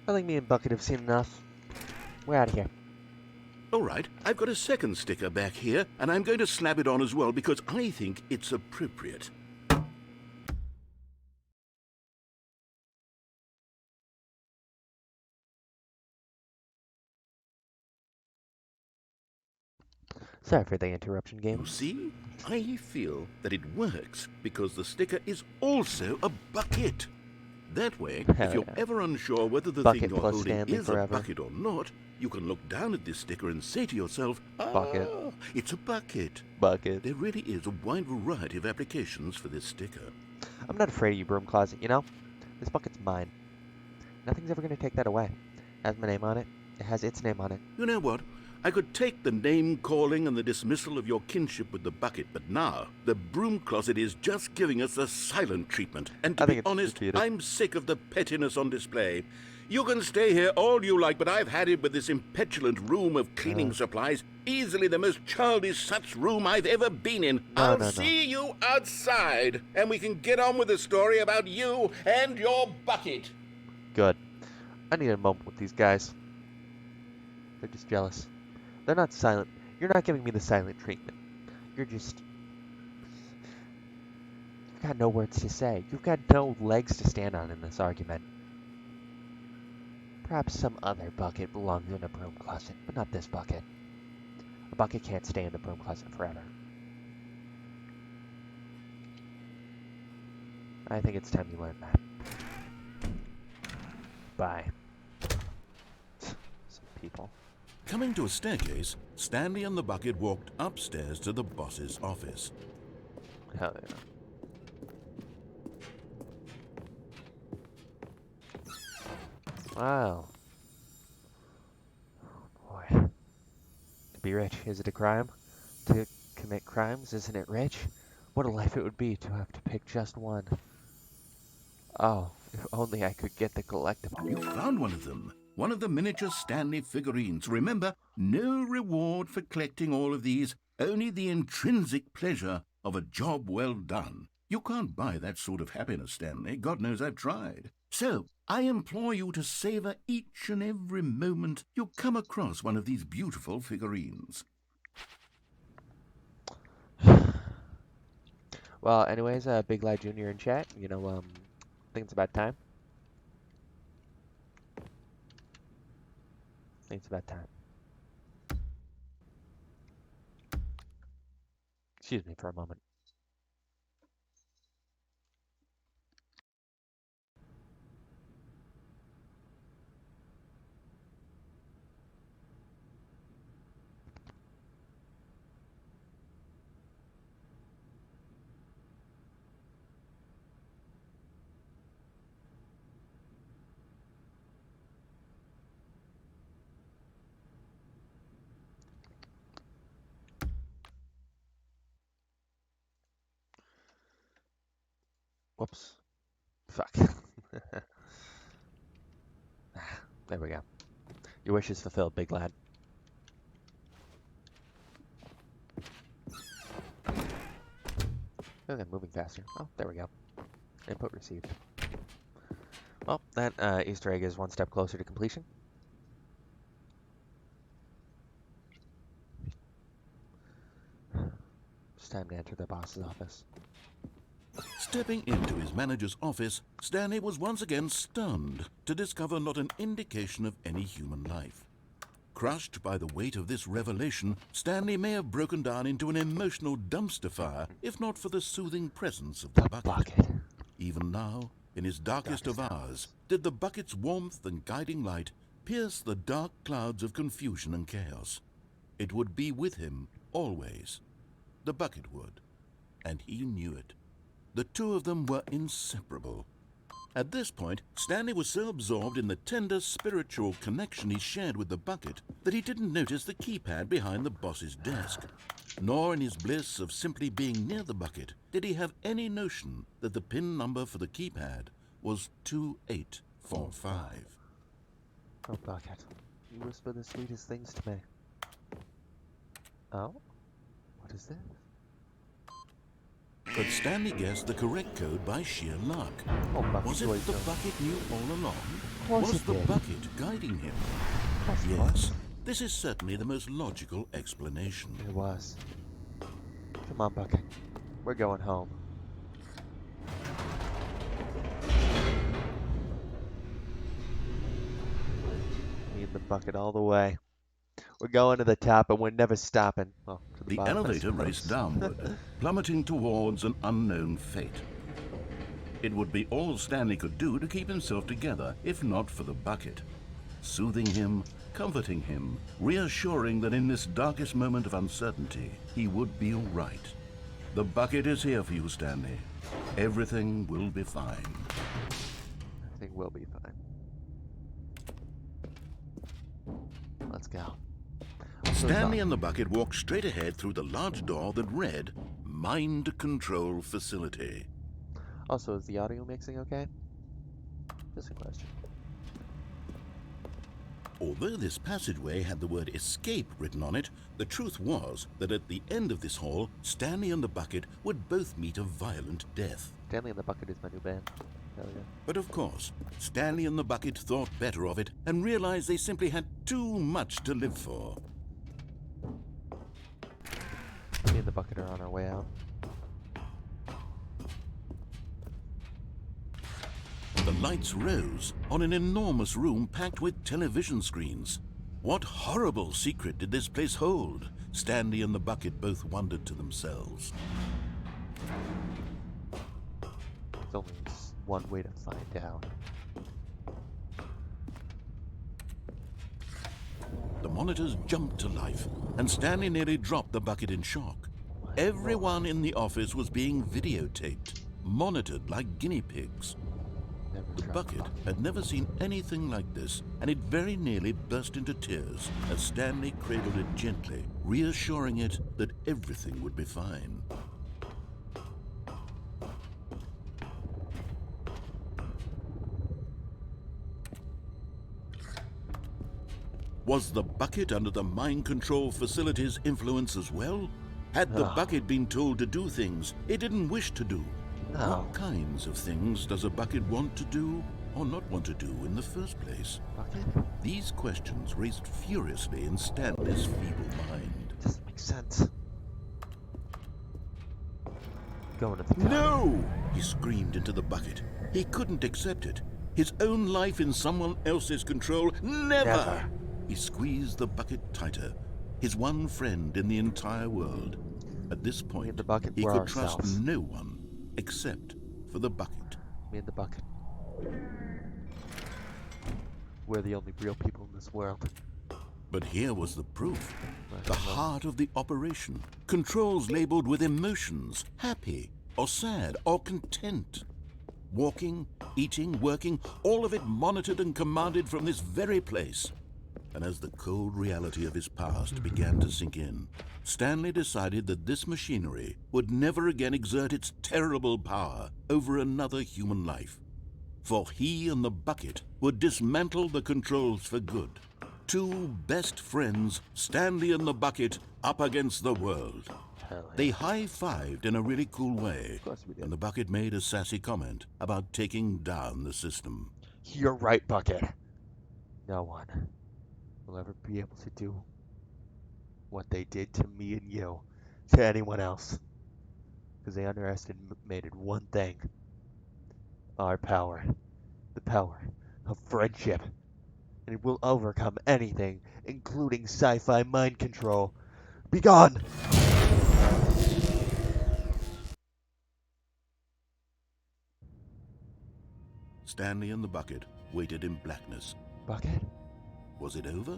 I think me and Bucket have seen enough. We're out of here. All right, I've got a second sticker back here, and I'm going to slap it on as well because I think it's appropriate. Sorry for the interruption, You game. see, I feel that it works because the sticker is also a bucket. That way, Hell if you're yeah. ever unsure whether the Bucket thing you're plus holding Stanley is forever. a bucket or not, you can look down at this sticker and say to yourself, Bucket. it's a bucket. Bucket. There really is a wide variety of applications for this sticker. I'm not afraid of you, broom closet, you know? This bucket's mine. Nothing's ever going to take that away. It has my name on it. It has its name on it. You know what? I could take the name-calling and the dismissal of your kinship with the bucket, but now the broom closet is just giving us the silent treatment. And to I be think it's honest, defeated. I'm sick of the pettiness on display. You can stay here all you like, but I've had it with this impetulant room of cleaning supplies. Easily the most childish such room I've ever been in. I'll no. see you outside, and we can get on with the story about you and your bucket. Good. I need a moment with these guys. They're just jealous. They're not silent. You're not giving me the silent treatment. You're just... You've got no words to say. You've got no legs to stand on in this argument. Perhaps some other bucket belongs in a broom closet, but not this bucket. A bucket can't stay in the broom closet forever. I think it's time you learned that. Bye. Some people. Coming to a staircase, Stanley and the bucket walked upstairs to the boss's office. Hell yeah. Wow. Boy. To be rich, is it a crime? To commit crimes, isn't it rich? What a life it would be to have to pick just one. Oh, if only I could get the collectible. You found one of them. One of the miniature Stanley figurines. Remember, no reward for collecting all of these, only the intrinsic pleasure of a job well done. You can't buy that sort of happiness, Stanley. God knows I've tried. So, I implore you to savor each and every moment you come across one of these beautiful figurines. Well, anyways, Big Lad Jr. in chat, you know, I think it's about time. I think it's about time. Excuse me for a moment. Whoops. Fuck. There we go. Your wish is fulfilled, Big Lad. Okay, moving faster. Oh, there we go. Input received. Well, that Easter egg is one step closer to completion. It's time to enter the boss's office. Stepping into his manager's office, Stanley was once again stunned to discover not an indication of any human life. Crushed by the weight of this revelation, Stanley may have broken down into an emotional dumpster fire, if not for the soothing presence of the bucket. Even now, in his darkest of hours, did the bucket's warmth and guiding light pierce the dark clouds of confusion and chaos. It would be with him always. The bucket would, and he knew it. The two of them were inseparable. At this point, Stanley was so absorbed in the tender spiritual connection he shared with the bucket that he didn't notice the keypad behind the boss's desk. Nor in his bliss of simply being near the bucket did he have any notion that the PIN number for the keypad was 2845. Oh, bucket. You whisper the sweetest things to me. Oh? What is this? But Stanley guessed the correct code by sheer luck. Oh, bucket. Was it that the bucket knew all along? Of course Was it the did. bucket guiding him? Of Yes, course. this is certainly the most logical explanation. It was. Come on, bucket. We're going home. Me and the bucket all the way. We're going to the top and we're never stopping. Well, to the The bottom, I elevator suppose. raced downward, plummeting towards an unknown fate. It would be all Stanley could do to keep himself together, if not for the bucket. Soothing him, comforting him, reassuring that in this darkest moment of uncertainty, he would be all right. The bucket is here for you, Stanley. Everything will be fine. Everything will be fine. Let's go. Stanley and the bucket walked straight ahead through the large door that read, Mind Control Facility. Also, is the audio mixing okay? Just a question. Although this passageway had the word escape written on it, the truth was that at the end of this hall, Stanley and the bucket would both meet a violent death. Stanley and the Bucket is my new band. There we go. But of course, Stanley and the bucket thought better of it and realized they simply had too much to live for. Me and the Bucket are on our way out. The lights rose on an enormous room packed with television screens. What horrible secret did this place hold? Stanley and the bucket both wondered to themselves. There's only one way to find out. The monitors jumped to life, and Stanley nearly dropped the bucket in shock. Everyone in the office was being videotaped, monitored like guinea pigs. The bucket had never seen anything like this, and it very nearly burst into tears as Stanley cradled it gently, reassuring it that everything would be fine. Was the bucket under the mind control facility's influence as well? Had the bucket been told to do things it didn't wish to do? What kinds of things does a bucket want to do or not want to do in the first place? Bucket? These questions raced furiously in Stanley's feeble mind. Doesn't make sense. Going to the top. No! He screamed into the bucket. He couldn't accept it. His own life in someone else's control? Never! He squeezed the bucket tighter. His one friend in the entire world. At this point, he could trust no one except for the bucket. Me and the bucket. We're the only real people in this world. But here was the proof. The heart of the operation. Controls labeled with emotions, happy or sad or content. Walking, eating, working, all of it monitored and commanded from this very place. And as the cold reality of his past began to sink in, Stanley decided that this machinery would never again exert its terrible power over another human life. For he and the bucket would dismantle the controls for good. Two best friends, Stanley and the bucket, up against the world. They high-fived in a really cool way, and the bucket made a sassy comment about taking down the system. You're right, Bucket. No one will ever be able to do what they did to me and you to anyone else. Because they underestimated one thing. Our power. The power of friendship. And it will overcome anything, including sci-fi mind control. Be gone! Stanley and the bucket waited in blackness. Bucket? Was it over?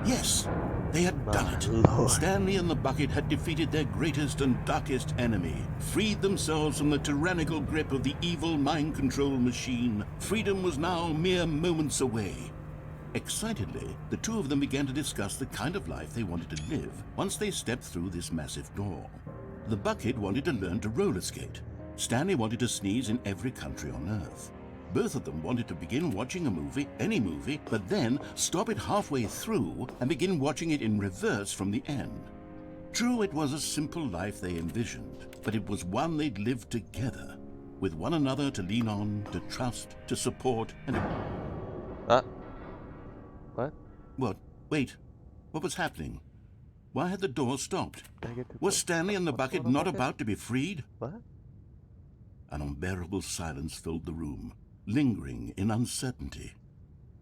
Yes, they had done it. Lord. Stanley and the bucket had defeated their greatest and darkest enemy, freed themselves from the tyrannical grip of the evil mind control machine. Freedom was now mere moments away. Excitedly, the two of them began to discuss the kind of life they wanted to live once they stepped through this massive door. The bucket wanted to learn to roller skate. Stanley wanted to sneeze in every country on Earth. Both of them wanted to begin watching a movie, any movie, but then stop it halfway through and begin watching it in reverse from the end. True, it was a simple life they envisioned, but it was one they'd lived together, with one another to lean on, to trust, to support, and What? What? Wait. What was happening? Why had the door stopped? Was Stanley and the bucket not about to be freed? What? An unbearable silence filled the room, lingering in uncertainty,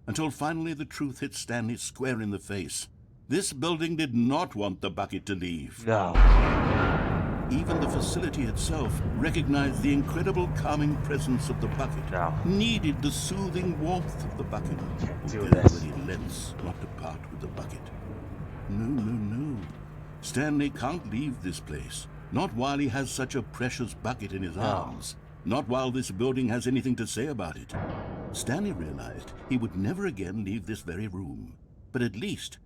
until finally the truth hit Stanley square in the face. This building did not want the bucket to leave. No. Even the facility itself recognized the incredible calming presence of the bucket, needed the soothing warmth of the bucket. Do this. Lengths not to part with the bucket. No. Stanley can't leave this place. Not while he has such a precious bucket in his arms. Not while this building has anything to say about it. Stanley realized he would never again leave this very room. But at least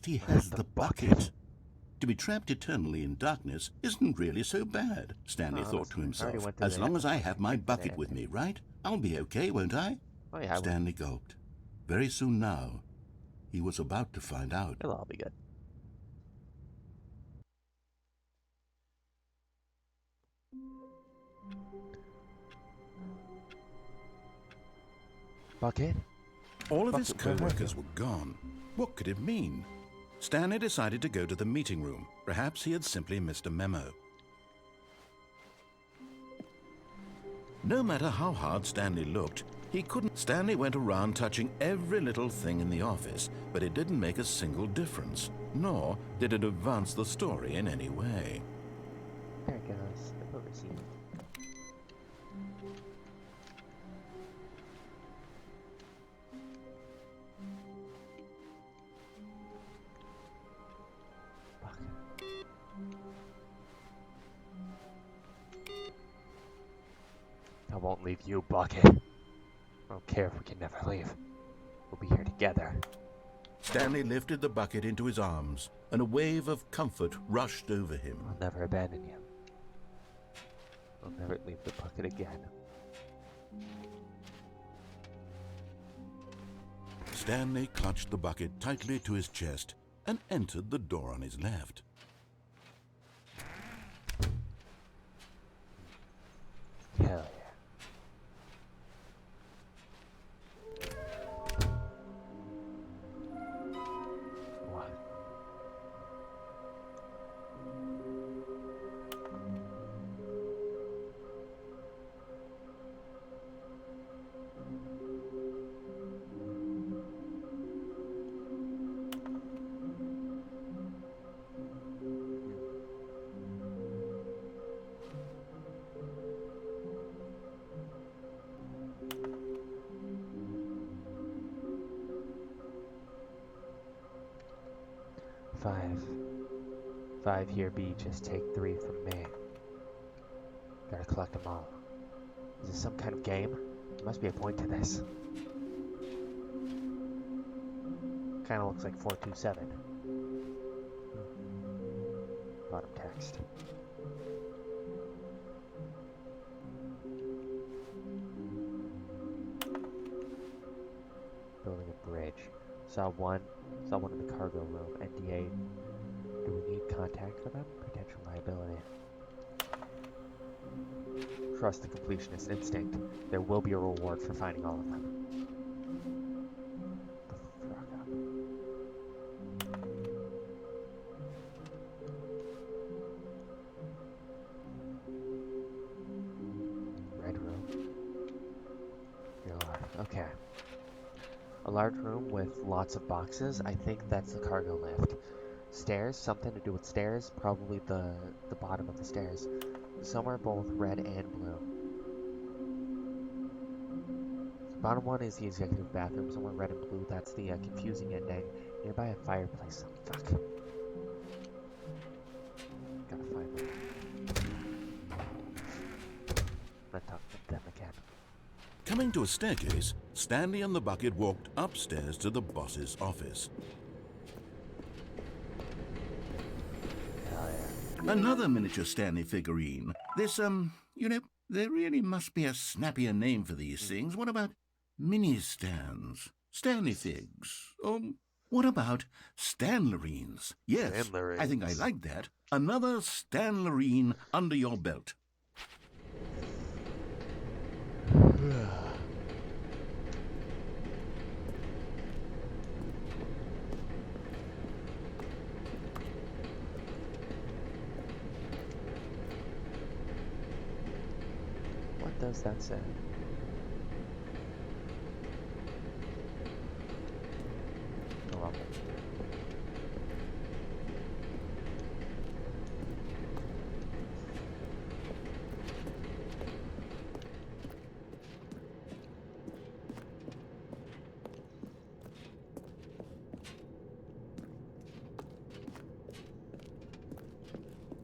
he has the bucket. To be trapped eternally in darkness isn't really so bad, Stanley thought to himself. As long as I have my bucket with me, right? I'll be okay, won't I? Oh, yeah, Stanley gulped. Very soon now, he was about to find out. It'll all be good. Bucket? All of his co-workers were gone. What could it mean? Stanley decided to go to the meeting room. Perhaps he had simply missed a memo. No matter how hard Stanley looked, he couldn't. Stanley went around touching every little thing in the office, but it didn't make a single difference, nor did it advance the story in any way. There it goes. Info received. I won't leave you, Bucket. I don't care if we can never leave. We'll be here together. Stanley lifted the bucket into his arms, and a wave of comfort rushed over him. I'll never abandon you. I'll never leave the bucket again. Stanley clutched the bucket tightly to his chest and entered the door on his left. Hell yeah. What? Five here, B. Just take 3 from me. Gotta collect them all. Is this some kind of game? There must be a point to this. Kinda looks like 427. Bottom text. Building a bridge. Saw one in the cargo room. NDA. Do we need contact for them? Potential liability. Trust the completionist instinct. There will be a reward for finding all of them. The fuck up. Red room. You're alive. Okay. A large room with lots of boxes. I think that's the cargo lift. Stairs, something to do with stairs, probably the bottom of the stairs. Some are both red and blue. The bottom one is the executive bathroom, some are red and blue, that's the confusing ending. Nearby a fireplace, oh, fuck. Gotta find them. I'm not talking to them again. Coming to a staircase, Stanley and the bucket walked upstairs to the boss's office. Another miniature Stanley figurine. This, there really must be a snappier name for these things. What about mini-stands? Stanley figs? What about Stanlerines? Yes, Stanlerines. I think I like that. Another Stanlerine under your belt. What does that say? Oh well.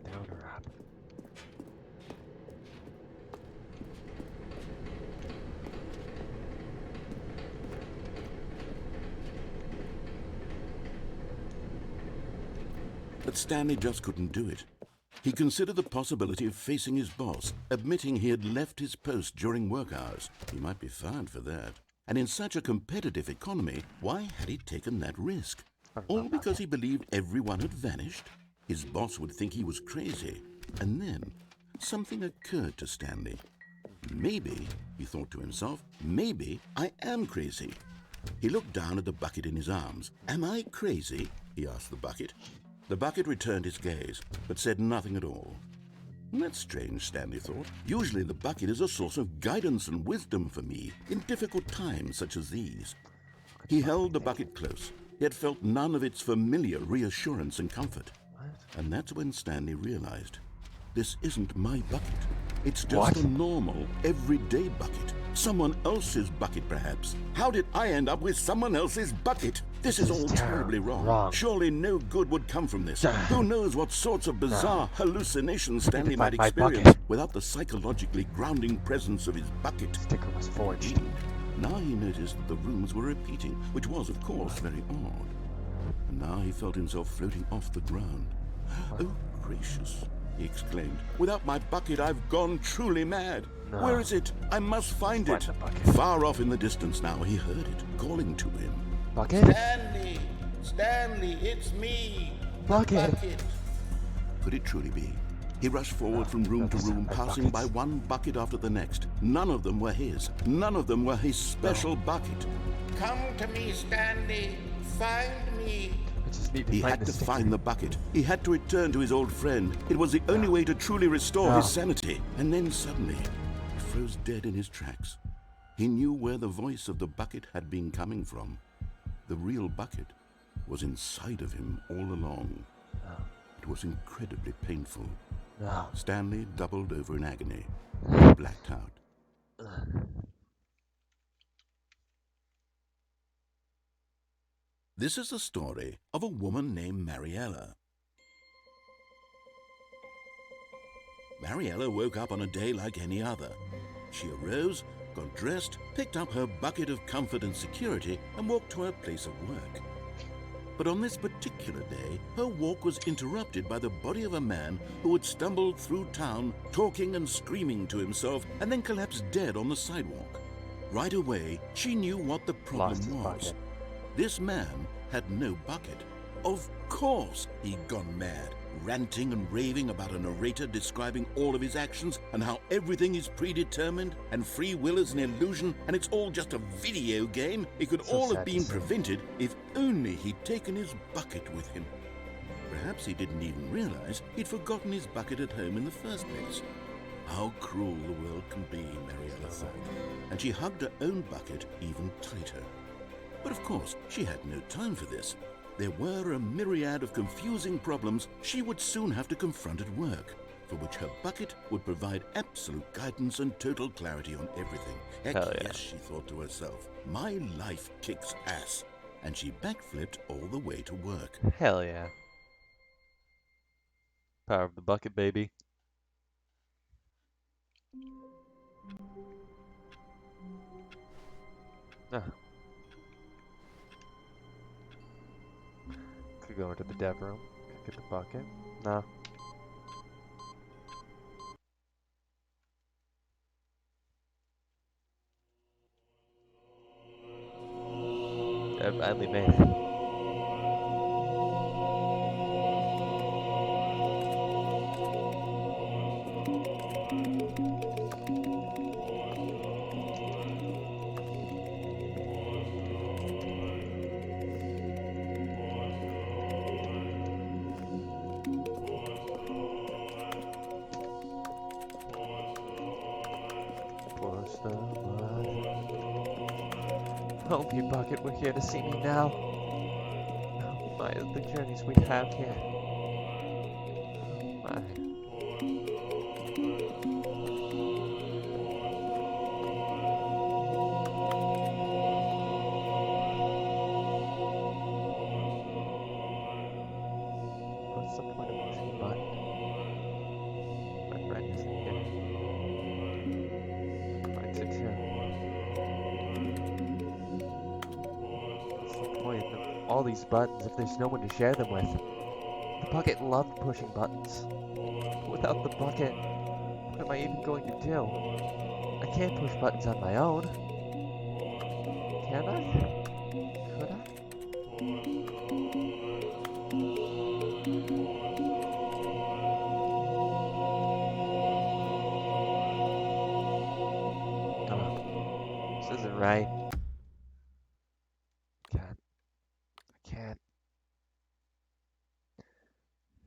Down or up? But Stanley just couldn't do it. He considered the possibility of facing his boss, admitting he had left his post during work hours. He might be fired for that. And in such a competitive economy, why had he taken that risk? All because he believed everyone had vanished? His boss would think he was crazy. And then something occurred to Stanley. Maybe, he thought to himself, maybe I am crazy. He looked down at the bucket in his arms. Am I crazy? He asked the bucket. The bucket returned his gaze, but said nothing at all. That's strange, Stanley thought. Usually the bucket is a source of guidance and wisdom for me in difficult times such as these. He held the bucket close, yet felt none of its familiar reassurance and comfort. What? And that's when Stanley realized This isn't my bucket. It's just What? a normal, everyday bucket. Someone else's bucket, perhaps. How did I end up with someone else's bucket? This is all terribly wrong. Surely no good would come from this. Who knows what sorts of bizarre hallucinations Stanley might experience without the psychologically grounding presence of his bucket. Sticker was forged. Now he noticed that the rooms were repeating, which was, of course, very odd. And now he felt himself floating off the ground. Oh, gracious, he exclaimed. Without my bucket, I've gone truly mad. No. Where is it? I must find it. The bucket. Far off in the distance now, he heard it, calling to him. Bucket? Stanley! Stanley, it's me! Bucket! Bucket! Could it truly be? He rushed forward from room to room, passing by one bucket after the next. None of them were his. None of them were his special bucket. Come to me, Stanley! Find me! I just need to He find had the to sticker. find the bucket. He had to return to his old friend. It was the only way to truly restore his sanity. And then suddenly, he froze dead in his tracks. He knew where the voice of the bucket had been coming from. The real bucket was inside of him all along. It was incredibly painful. No. Stanley doubled over in agony. He blacked out. This is the story of a woman named Mariella. Mariella woke up on a day like any other. She arose, got dressed, picked up her bucket of comfort and security, and walked to her place of work. But on this particular day, her walk was interrupted by the body of a man who had stumbled through town, talking and screaming to himself, and then collapsed dead on the sidewalk. Right away, she knew what the problem was. This man had no bucket. Of course he'd gone mad, ranting and raving about a narrator describing all of his actions and how everything is predetermined and free will is an illusion and it's all just a video game. It could all have been prevented if only he'd taken his bucket with him. Perhaps he didn't even realize he'd forgotten his bucket at home in the first place. How cruel the world can be, Mariella thought, and she hugged her own bucket even tighter. But of course, she had no time for this. There were a myriad of confusing problems she would soon have to confront at work, for which her bucket would provide absolute guidance and total clarity on everything. Heck yes, she thought to herself, my life kicks ass. And she backflipped all the way to work. Hell yeah. Power of the bucket, baby. Could go into the dev room. Could get the bucket. No. I finally made it. Help you, Bucket, we're here to see me now. Oh my, the journeys we have here. Oh my. What's the point of pushing the button? My friend isn't here. Finds it too. All these buttons if there's no one to share them with. The bucket loved pushing buttons. Without the bucket, what am I even going to do? I can't push buttons on my own. Can I? Could I? Oh, this isn't right.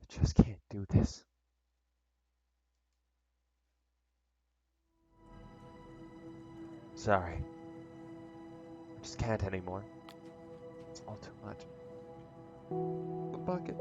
Just can't do this. Sorry. I just can't anymore. It's all too much. The bucket.